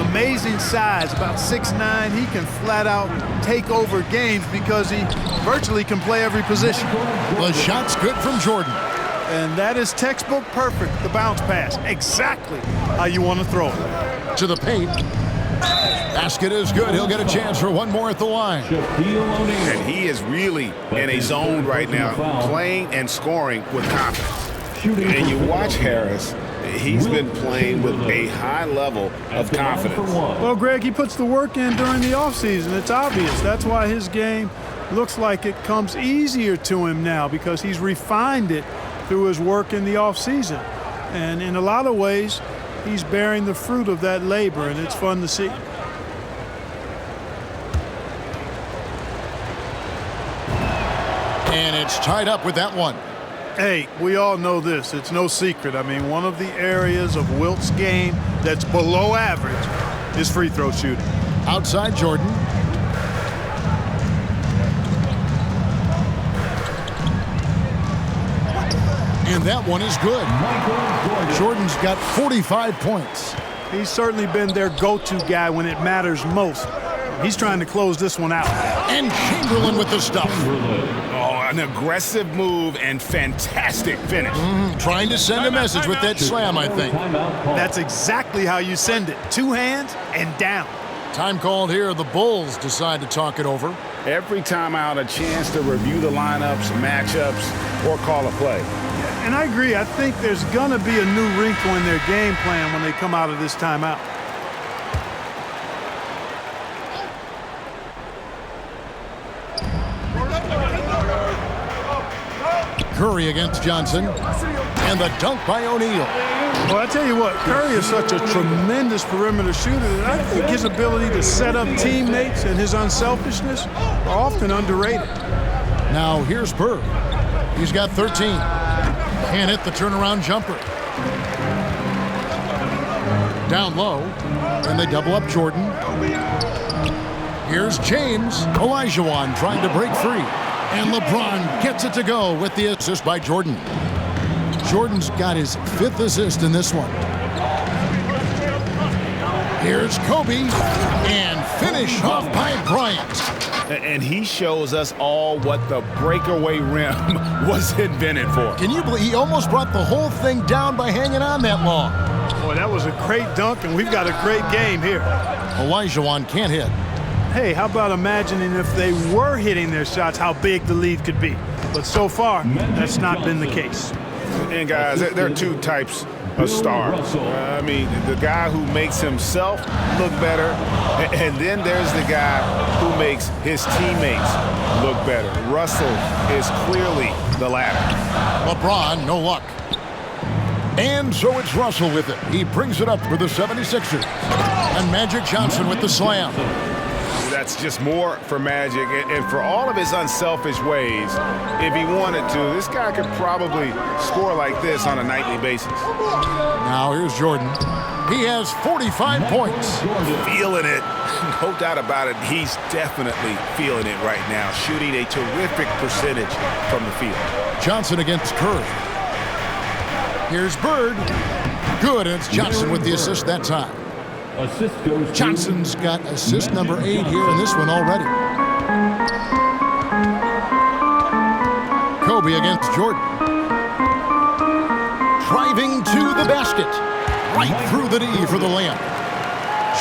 amazing size, about 6'9". He can flat out take over games because he virtually can play every position. The shot's good from Jordan. And that is textbook perfect, the bounce pass. Exactly how you want to throw it. To the paint. Basket is good. He'll get a chance for one more at the line. And he is really in a zone right now, playing and scoring with confidence. And you watch Harris, he's been playing with a high level of confidence. Well, Greg, he puts the work in during the offseason. It's obvious. That's why his game looks like it comes easier to him now, because he's refined it through his work in the offseason. And in a lot of ways, he's bearing the fruit of that labor, and it's fun to see. And it's tied up with that one. Hey, we all know this. It's no secret. I mean, one of the areas of Wilt's game that's below average is free throw shooting. Outside Jordan. And that one is good. Jordan's got 45 points. He's certainly been their go-to guy when it matters most. He's trying to close this one out. And Chamberlain with the stuff. Oh, an aggressive move and fantastic finish. Trying to send a message with that slam, I think. That's exactly how you send it. Two hands and down. Time called here. The Bulls decide to talk it over. Every timeout, a chance to review the lineups, matchups, or call a play. And I agree. I think there's going to be a new wrinkle in their game plan when they come out of this timeout. Curry against Johnson. And the dunk by O'Neal. Well, I tell you what, Curry is such a tremendous perimeter shooter that I think his ability to set up teammates and his unselfishness are often underrated. Now here's Bird. He's got 13. Can't hit the turnaround jumper. Down low, and they double up Jordan. Here's James. Olajuwon trying to break free. And LeBron gets it to go with the assist by Jordan. Jordan's got his 5th assist in this one. Here's Kobe, and finish off by Bryant. And he shows us all what the breakaway rim was invented for. Can you believe he almost brought the whole thing down by hanging on that long? Boy, that was a great dunk, and we've got a great game here. Olajuwon can't hit. Hey, how about imagining if they were hitting their shots, how big the lead could be? But so far, that's not been the case. And guys, there are two types of stars. I mean, the guy who makes himself look better, and then there's the guy who makes his teammates look better. Russell is clearly the latter. LeBron, no luck. And so it's Russell with it. He brings it up for the 76ers. And Magic-Johnson with the slam. That's just more for Magic, and for all of his unselfish ways, if he wanted to, this guy could probably score like this on a nightly basis. Now here's Jordan. He has 45 points. Feeling it. No doubt about it. He's definitely feeling it right now, shooting a terrific percentage from the field. Johnson against Curry. Here's Bird. Good, and it's Johnson with the assist that time. Assist goes Johnson's got assist number 8 here in this one already. Kobe against Jordan. Driving to the basket. Right through the knee for the layup.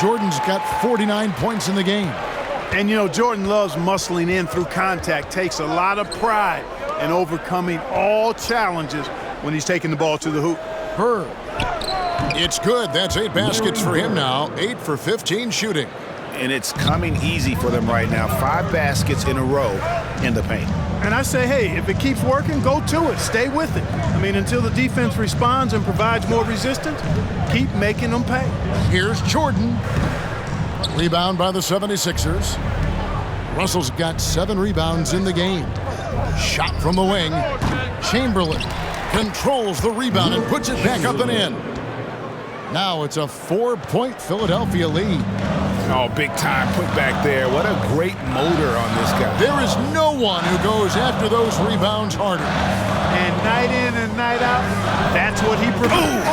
Jordan's got 49 points in the game. And, you know, Jordan loves muscling in through contact, takes a lot of pride in overcoming all challenges when he's taking the ball to the hoop. Bird. It's good. That's 8 baskets for him now. 8 for 15 shooting. And it's coming easy for them right now. 5 baskets in a row in the paint. And I say, hey, if it keeps working, go to it. Stay with it. I mean, until the defense responds and provides more resistance, keep making them pay. Here's Jordan. Rebound by the 76ers. Russell's got 7 rebounds in the game. Shot from the wing. Chamberlain controls the rebound and puts it back up and in. Now it's a 4-point Philadelphia lead. Oh, big time put back there. What a great motor on this guy. There is no one who goes after those rebounds harder. And night in and night out, that's what he provides.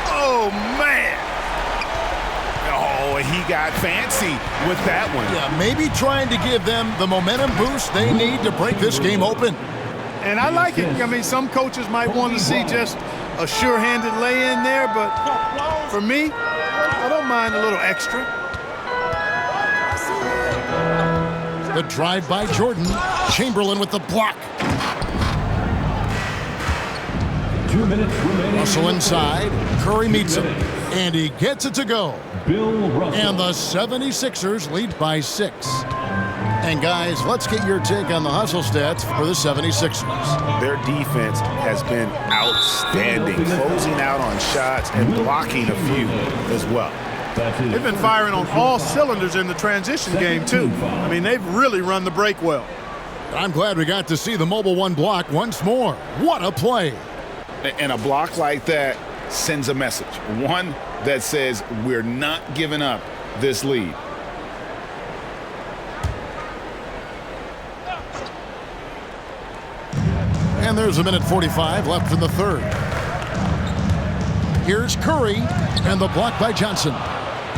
Oh, man. Oh, he got fancy with that one. Yeah, maybe trying to give them the momentum boost they need to break this game open. And I like it. I mean, some coaches might want to see just a sure-handed lay-in there, but for me, I don't mind a little extra. The drive by Jordan. Chamberlain with the block. 2 minutes remaining. Russell inside. Curry meets him. And he gets it to go. Bill Russell. And the 76ers lead by 6. And guys, let's get your take on the hustle stats for the 76ers. Their defense has been outstanding, closing out on shots and blocking a few as well. They've been firing on all cylinders in the transition game, too. I mean, they've really run the break well. I'm glad we got to see the mobile 1 block once more. What a play. And a block like that sends a message, one that says we're not giving up this lead. And there's 1:45 left in the third. Here's Curry, and the block by Johnson.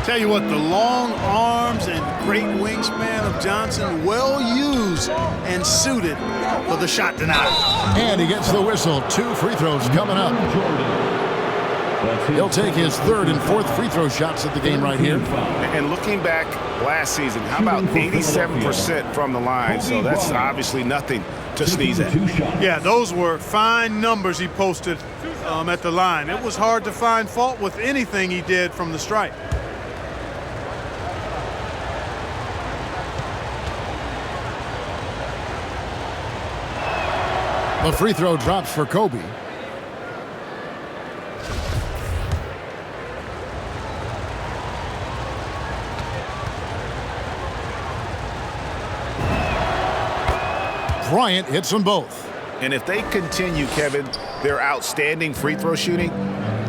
Tell you what, the long arms and great wingspan of Johnson, well used and suited for the shot denial. And he gets the whistle. 2 free throws coming up. He'll take his 3rd and 4th free throw shots at the game right here. And looking back last season, how about 87% from the line? So that's obviously nothing to sneeze at. Yeah, those were fine numbers he posted at the line. It was hard to find fault with anything he did from the stripe. The free throw drops for Kobe. Bryant hits them both. And if they continue, Kevin, their outstanding free throw shooting,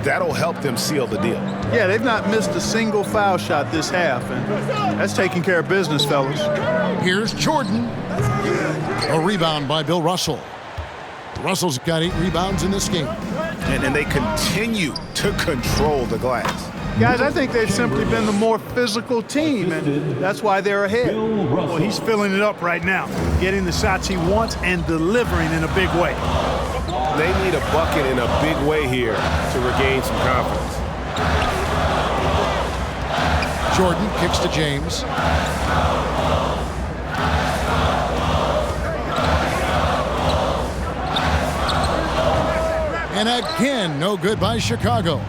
that'll help them seal the deal. Yeah, they've not missed a single foul shot this half, and that's taking care of business, fellas. Here's Jordan. A rebound by Bill Russell. Russell's got 8 rebounds in this game. And they continue to control the glass. Guys, I think they've simply been the more physical team, and that's why they're ahead. Well, he's filling it up right now, getting the shots he wants and delivering in a big way. They need a bucket in a big way here to regain some confidence. Jordan kicks to James. And again, no good by Chicago.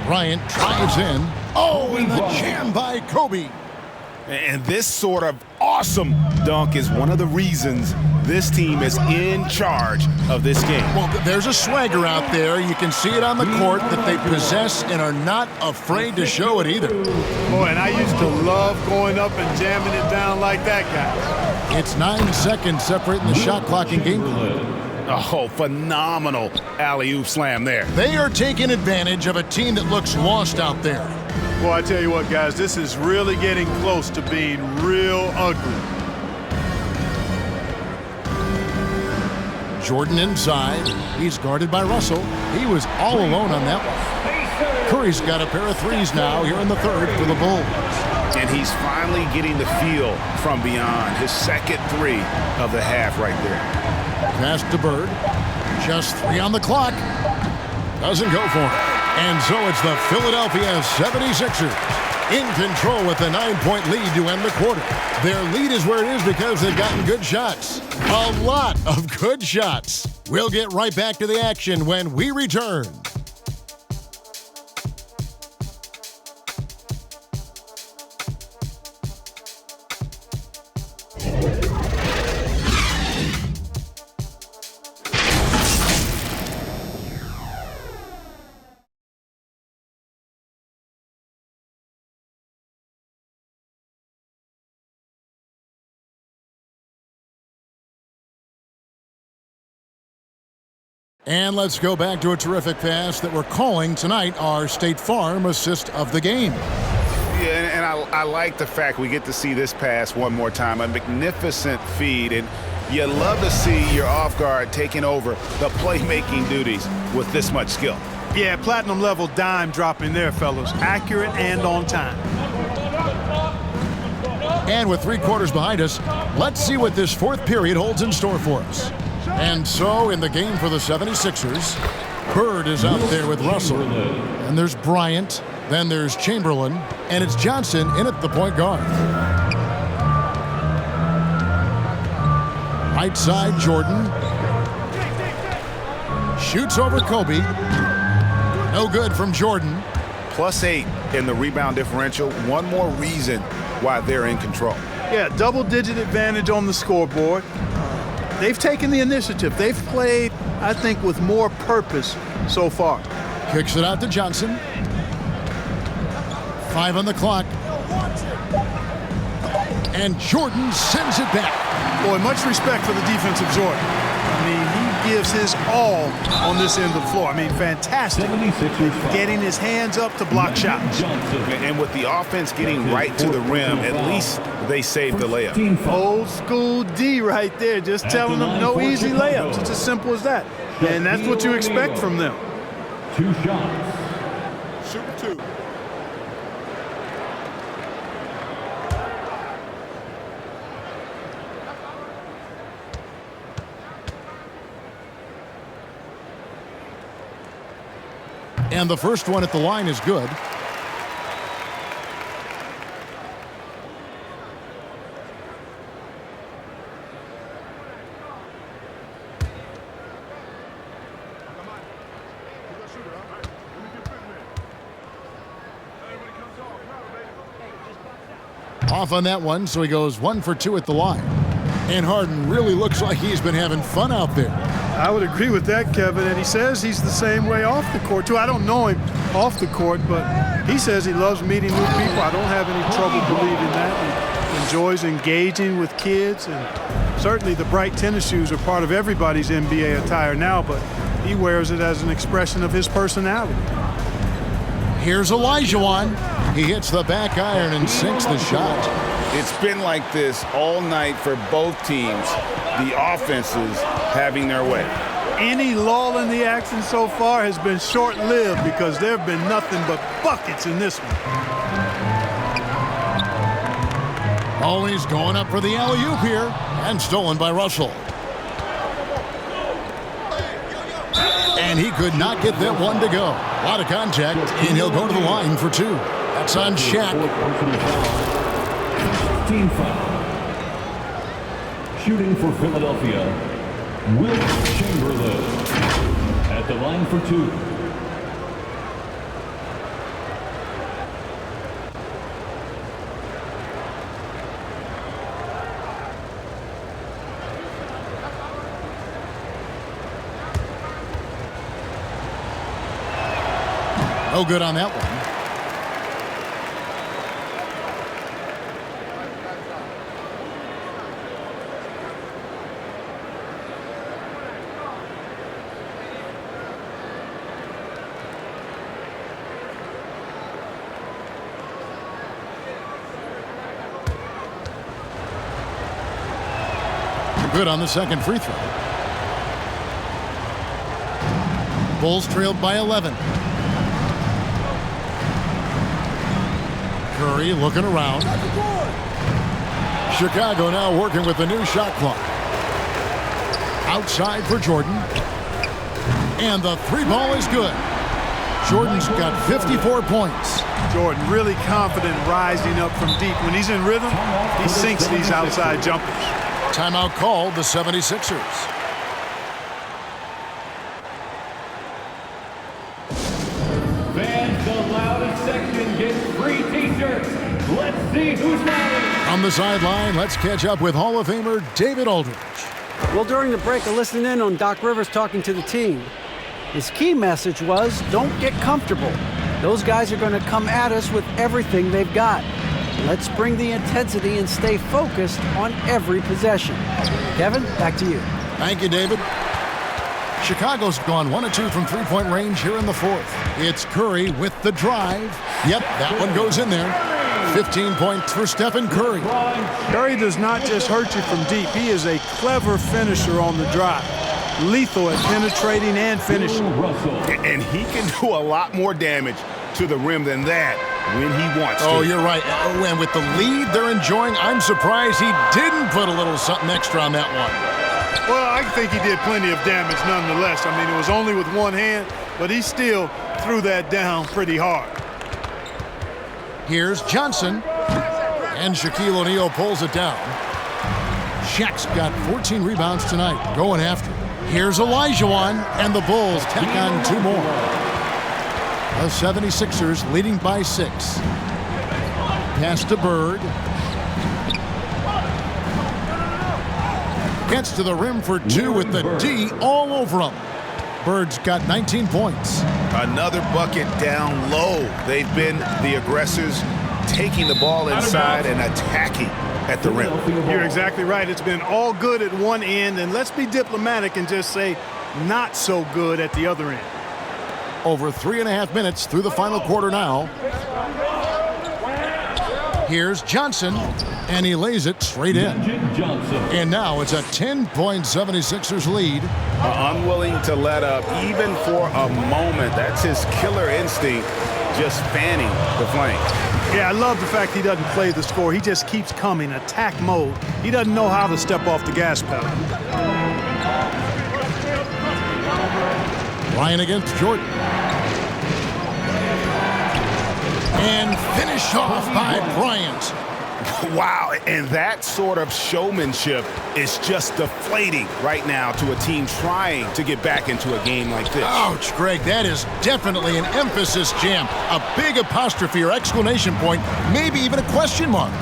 Bryant drives in. Oh, and the jam by Kobe. And this sort of awesome dunk is one of the reasons this team is in charge of this game. Well, there's a swagger out there. You can see it on the court that they possess and are not afraid to show it either. Boy, and I used to love going up and jamming it down like that, guy. It's 9 seconds separating the shot clock and game clock. Oh, phenomenal alley-oop slam there. They are taking advantage of a team that looks lost out there. Well, I tell you what, guys, this is really getting close to being real ugly. Jordan inside. He's guarded by Russell. He was all alone on that one. Curry's got a pair of threes now here in the third for the Bulls. And he's finally getting the feel from beyond. His second 3 of the half right there. Pass to Bird. Just 3 on the clock. Doesn't go for it. And so it's the Philadelphia 76ers in control with a 9-point lead to end the quarter. Their lead is where it is because they've gotten good shots. A lot of good shots. We'll get right back to the action when we return. And let's go back to a terrific pass that we're calling tonight our State Farm assist of the game. Yeah, and I like the fact we get to see this pass one more time. A magnificent feed, and you love to see your off guard taking over the playmaking duties with this much skill. Yeah, platinum level dime dropping there, fellas. Accurate and on time. And with 3 quarters behind us, let's see what this 4th period holds in store for us. And so in the game for the 76ers, Bird is out there with Russell. And there's Bryant. Then there's Chamberlain. And it's Johnson in at the point guard. Right side, Jordan. Shoots over Kobe. No good from Jordan. +8 in the rebound differential. One more reason why they're in control. Yeah, double-digit advantage on the scoreboard. They've taken the initiative. They've played, I think, with more purpose so far. Kicks it out to Johnson. 5 on the clock. And Jordan sends it back. Boy, much respect for the defensive Jordan. I mean, he gives his all on this end of the floor. I mean, fantastic. Getting his hands up to block shots. And with the offense getting right to the rim, at least they saved the layup. Old school D right there, just telling them no easy layups. It's as simple as that. And that's what you expect from them. 2 shots. Shoot 2. And the first one at the line is good. Off on that one, so he goes 1 for 2 at the line. And Harden really looks like he's been having fun out there. I would agree with that, Kevin, and he says he's the same way off the court, too. I don't know him off the court, but he says he loves meeting new people. I don't have any trouble believing that. He enjoys engaging with kids, and certainly the bright tennis shoes are part of everybody's NBA attire now, but he wears it as an expression of his personality. Here's Olajuwon. He hits the back iron and sinks the shot. It's been like this all night for both teams. The offenses having their way. Any lull in the action so far has been short-lived because there have been nothing but buckets in this one. Always going up for the alley-oop here, and stolen by Russell. And he could not get that one to go. A lot of contact, and he'll go to the line for two. That's on Shaq. Team foul. Shooting for Philadelphia, Wilt Chamberlain. At the line for two. No good on that one. Good on the second free throw. Bulls trailed by 11. Curry looking around. Chicago now working with the new shot clock. Outside for Jordan. And the three ball is good. Jordan's got 54 points. Jordan really confident rising up from deep. When he's in rhythm, he sinks these outside jumpers. Timeout called the 76ers. Fans, the loudest section gets free t-shirts. Let's see who's loudest. On the sideline, let's catch up with Hall of Famer David Aldridge. Well, during the break, I listened in on Doc Rivers talking to the team. His key message was, don't get comfortable. Those guys are going to come at us with everything they've got. Let's bring the intensity and stay focused on every possession. Kevin, back to you. Thank you, David. Chicago's gone 1 of 2 from three-point range here in the fourth. It's Curry with the drive. Yep, that one goes in there. 15 points for Stephen Curry. Curry does not just hurt you from deep. He is a clever finisher on the drive. Lethal at penetrating and finishing. And he can do a lot more damage to the rim than that when he wants to. Oh, you're right. Oh, and with the lead they're enjoying, I'm surprised he didn't put a little something extra on that one. Well, I think he did plenty of damage nonetheless. I mean, it was only with one hand, but he still threw that down pretty hard. Here's Johnson, and Shaquille O'Neal pulls it down. Shaq's got 14 rebounds tonight, going after it. Here's Olajuwon, and the Bulls tack on 2 more. The 76ers leading by 6. Pass to Bird. Gets to the rim for 2 with the D all over him. Bird's got 19 points. Another bucket down low. They've been the aggressors, taking the ball inside and attacking at the rim. You're exactly right. It's been all good at one end, and let's be diplomatic and just say not so good at the other end. Over 3.5 minutes through the final quarter now. Here's Johnson, and he lays it straight in. And now it's a 10-point 76ers lead. Unwilling to let up even for a moment. That's his killer instinct, just fanning the flame. Yeah, I love the fact he doesn't play the score. He just keeps coming, attack mode. He doesn't know how to step off the gas pedal. Ryan against Jordan. And finished off by Bryant. Wow, and that sort of showmanship is just deflating right now to a team trying to get back into a game like this. Ouch, Greg, that is definitely an emphasis jam. A big apostrophe or exclamation point, maybe even a question mark.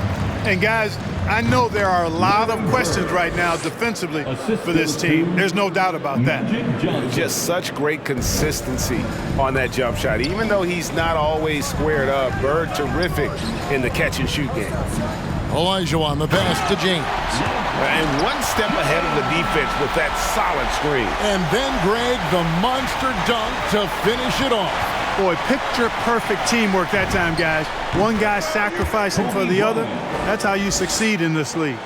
And guys, I know there are a lot of questions right now defensively for this team. There's no doubt about that. Just such great consistency on that jump shot. Even though he's not always squared up, Bird terrific in the catch-and-shoot game. Olajuwon, the pass to James. And one step ahead of the defense with that solid screen. And then Greg, the monster dunk to finish it off. Boy, picture-perfect teamwork that time, guys. One guy sacrificing for the other. That's how you succeed in this league.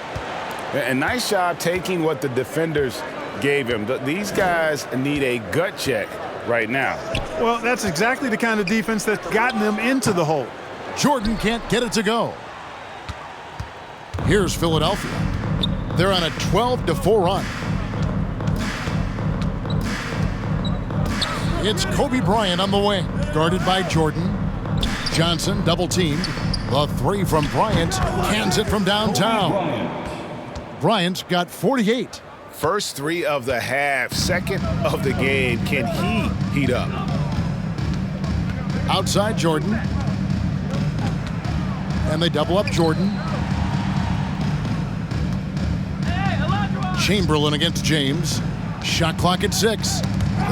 And nice job taking what the defenders gave him. These guys need a gut check right now. Well, that's exactly the kind of defense that's gotten them into the hole. Jordan can't get it to go. Here's Philadelphia. They're on a 12-4 run. It's Kobe Bryant on the wing, guarded by Jordan. Johnson double-teamed. The three from Bryant cans it from downtown. Bryant's got 48. First three of the half, second of the game. Can he heat up? Outside Jordan. And they double up Jordan. Chamberlain against James. Shot clock at 6.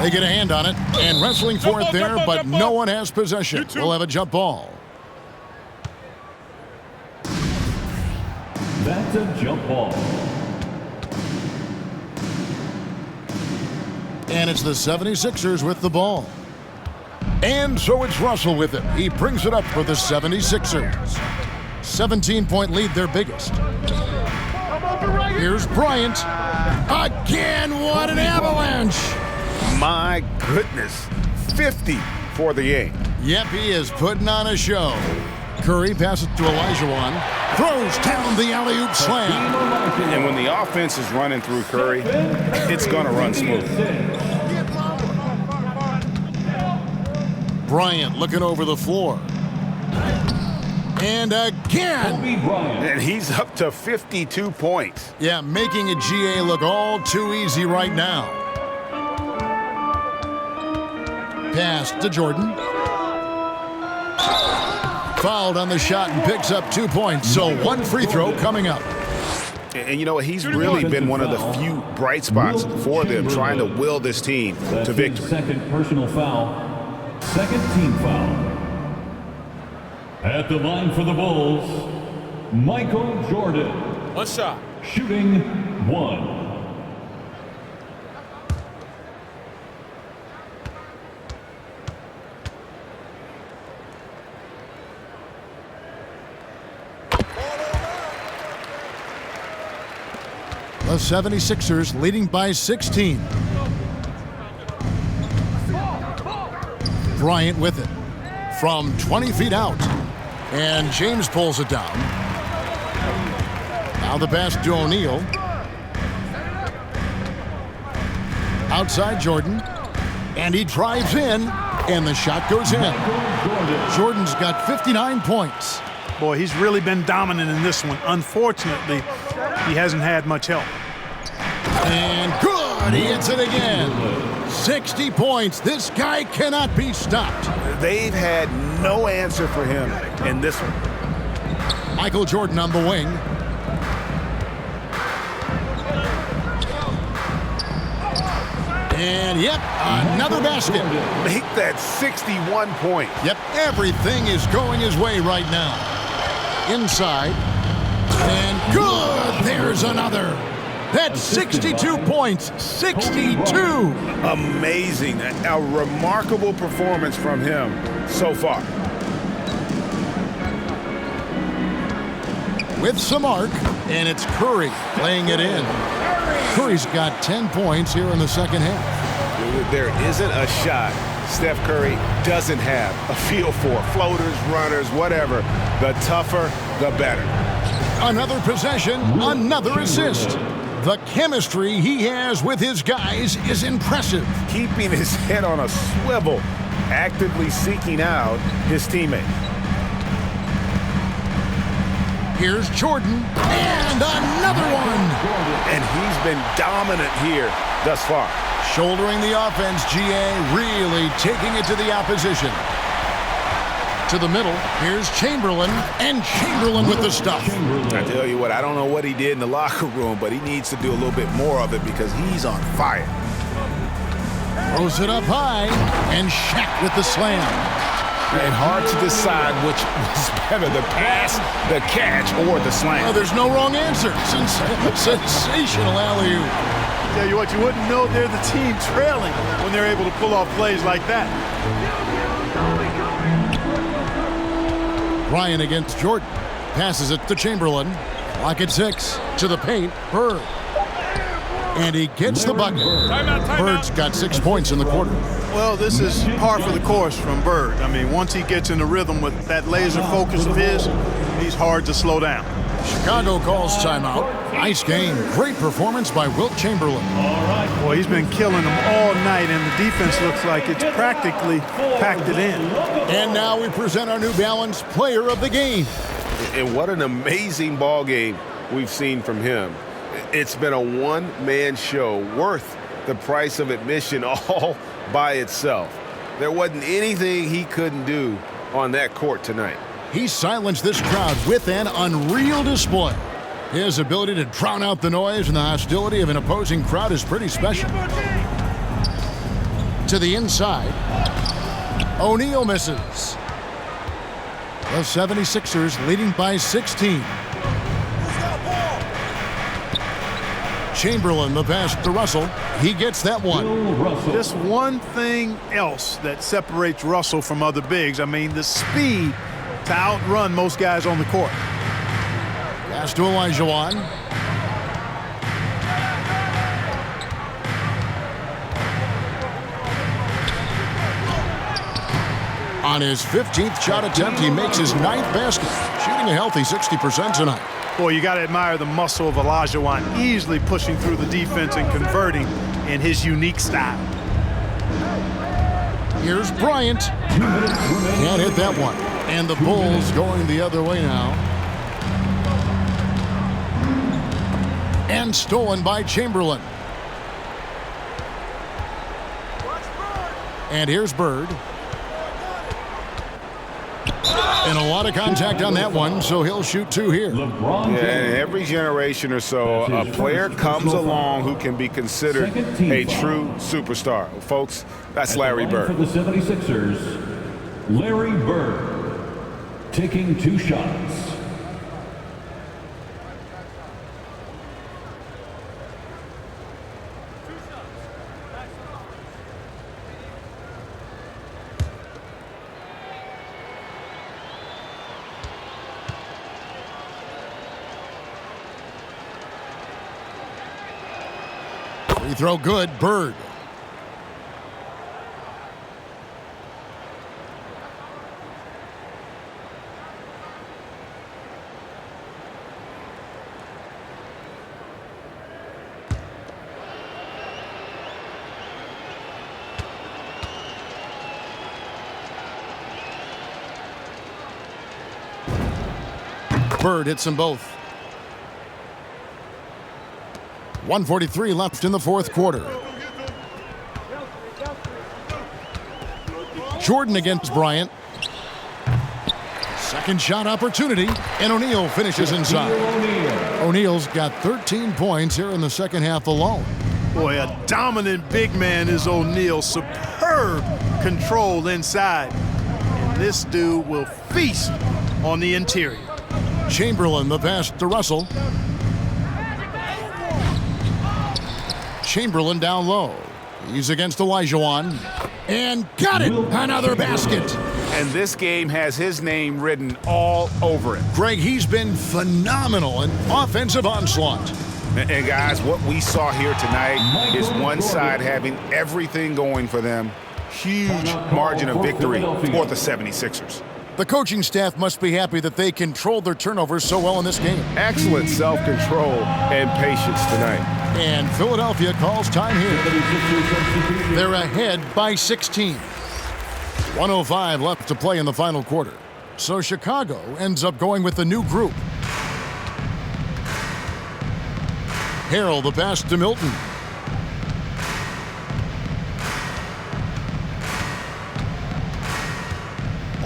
They get a hand on it and wrestling for it there, but no one has possession. We'll have a jump ball. That's a jump ball. And it's the 76ers with the ball. And so it's Russell with it. He brings it up for the 76ers. 17-point lead, their biggest. Here's Bryant. Again, what an avalanche. My goodness, 50 for the game. Yep, he is putting on a show. Curry passes to Olajuwon. Throws down the alley-oop slam. And when the offense is running through Curry, it's going to run smooth. Bryant looking over the floor. And again. And he's up to 52 points. Yeah, making a GA look all too easy right now. Pass to Jordan. Fouled on the shot and picks up 2 points. So one free throw coming up. And you know, he's really been one of the few bright spots for them, trying to will this team to victory. Second personal foul. Second team foul. At the line for the Bulls, Michael Jordan. One shot. Shooting 1. The 76ers leading by 16. Bryant with it from 20 feet out. And James pulls it down. Now the pass to O'Neal. Outside Jordan. And he drives in. And the shot goes in. Jordan's got 59 points. Boy, he's really been dominant in this one. Unfortunately, he hasn't had much help. And good, he hits it again. 60 points. This guy cannot be stopped. They've had no answer for him in this one. Michael Jordan on the wing. And yep, another basket. Make that 61 points. Yep, everything is going his way right now. Inside. And good, there's another. That's 62 points, 62. Amazing, a remarkable performance from him so far. With some arc, and it's Curry laying it in. Curry's got 10 points here in the second half. There isn't a shot Steph Curry doesn't have a feel for. Floaters, runners, whatever. The tougher, the better. Another possession, another assist. The chemistry he has with his guys is impressive. Keeping his head on a swivel, actively seeking out his teammate. Here's Jordan, and another one. And he's been dominant here thus far. Shouldering the offense, GA really taking it to the opposition. To the middle, here's Chamberlain, and Chamberlain with the stuff. I tell you what, I don't know what he did in the locker room, but he needs to do a little bit more of it because he's on fire. Throws it up high, and Shaq with the slam. And hard to decide which was better, the pass, the catch, or the slam. Well, there's no wrong answer. Sensational alley-oop. Tell you what, you wouldn't know they're the team trailing when they're able to pull off plays like that. Ryan against Jordan. Passes it to Chamberlain. Clock at 6. To the paint, Bird. And he gets the bucket. Bird's got 6 points in the quarter. Well, this is par for the course from Bird. I mean, once he gets in the rhythm with that laser focus of his, he's hard to slow down. Chicago calls timeout. Nice game. Great performance by Wilt Chamberlain. Boy, he's been killing them all night, and the defense looks like it's practically packed it in. And now we present our New Balance Player of the Game. And what an amazing ball game we've seen from him. It's been a one-man show worth the price of admission all by itself. There wasn't anything he couldn't do on that court tonight. He silenced this crowd with an unreal display. His ability to drown out the noise and the hostility of an opposing crowd is pretty special. To the inside, O'Neal misses. The 76ers leading by 16. Chamberlain, the pass to Russell. He gets that one. Just one thing else that separates Russell from other bigs. I mean, the speed to outrun most guys on the court. Pass to Olajuwon. On his 15th shot attempt, he makes his 9th basket, shooting a healthy 60% tonight. Boy, you got to admire the muscle of Olajuwon, easily pushing through the defense and converting in his unique style. Here's Bryant. Can't hit that one. And the Bulls going the other way now. And stolen by Chamberlain. And here's Bird. And a lot of contact on that one, so he'll shoot 2 here. Yeah, every generation or so, a player comes along who can be considered a true superstar. Folks, that's Larry Bird. For the 76ers, Larry Bird, taking 2 shots. Free throw good, Bird. Bird hits them both. 1:43 left in the 4th quarter. Jordan against Bryant. Second shot opportunity, and O'Neal finishes inside. O'Neal's got 13 points here in the second half alone. Boy, a dominant big man is O'Neal. Superb control inside. And this dude will feast on the interior. Chamberlain, the pass to Russell. Chamberlain down low. He's against Olajuwon. And got it! Another basket. And this game has his name written all over it. Greg, he's been phenomenal in offensive onslaught. And guys, what we saw here tonight is one side having everything going for them. Huge margin of victory for the 76ers. The coaching staff must be happy that they controlled their turnovers so well in this game. Excellent self-control and patience tonight. And Philadelphia calls time here. They're ahead by 16. 1:05 left to play in the final quarter. So Chicago ends up going with the new group. Harrell, the pass to Milton.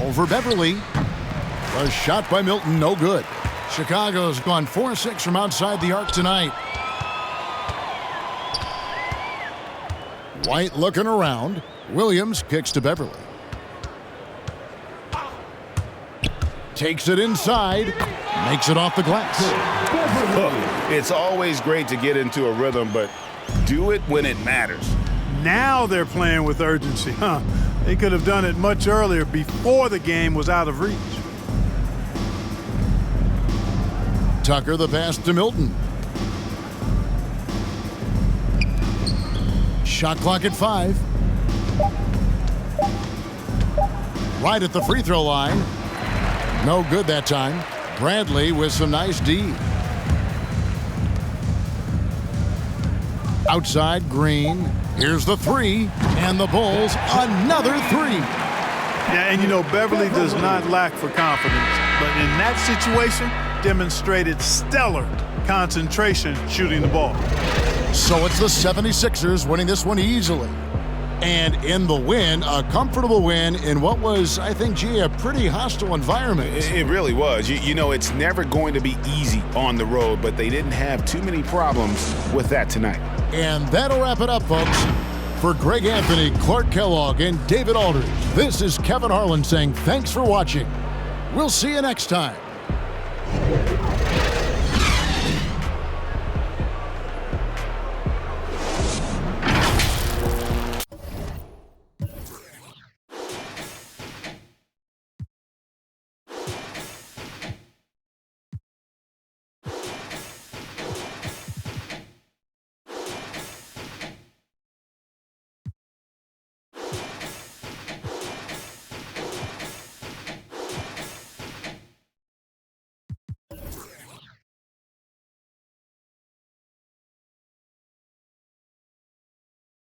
Over Beverly. A shot by Milton, no good. Chicago's gone 4-6 from outside the arc tonight. White looking around. Williams kicks to Beverly. Takes it inside. Makes it off the glass. Look, it's always great to get into a rhythm, but do it when it matters. Now they're playing with urgency, huh? They could have done it much earlier before the game was out of reach. Tucker the pass to Milton. Shot clock at 5. Right at the free throw line. No good that time. Bradley with some nice D. Outside Green. Here's the 3. And the Bulls another 3. Yeah, and you know, Beverly does not lack for confidence. But in that situation, demonstrated stellar concentration shooting the ball. So it's the 76ers winning this one easily. And in the win, a comfortable win in what was, I think, G, a pretty hostile environment. It really was. You know, it's never going to be easy on the road, but they didn't have too many problems with that tonight. And that'll wrap it up, folks. For Greg Anthony, Clark Kellogg, and David Aldridge, this is Kevin Harlan saying thanks for watching. We'll see you next time.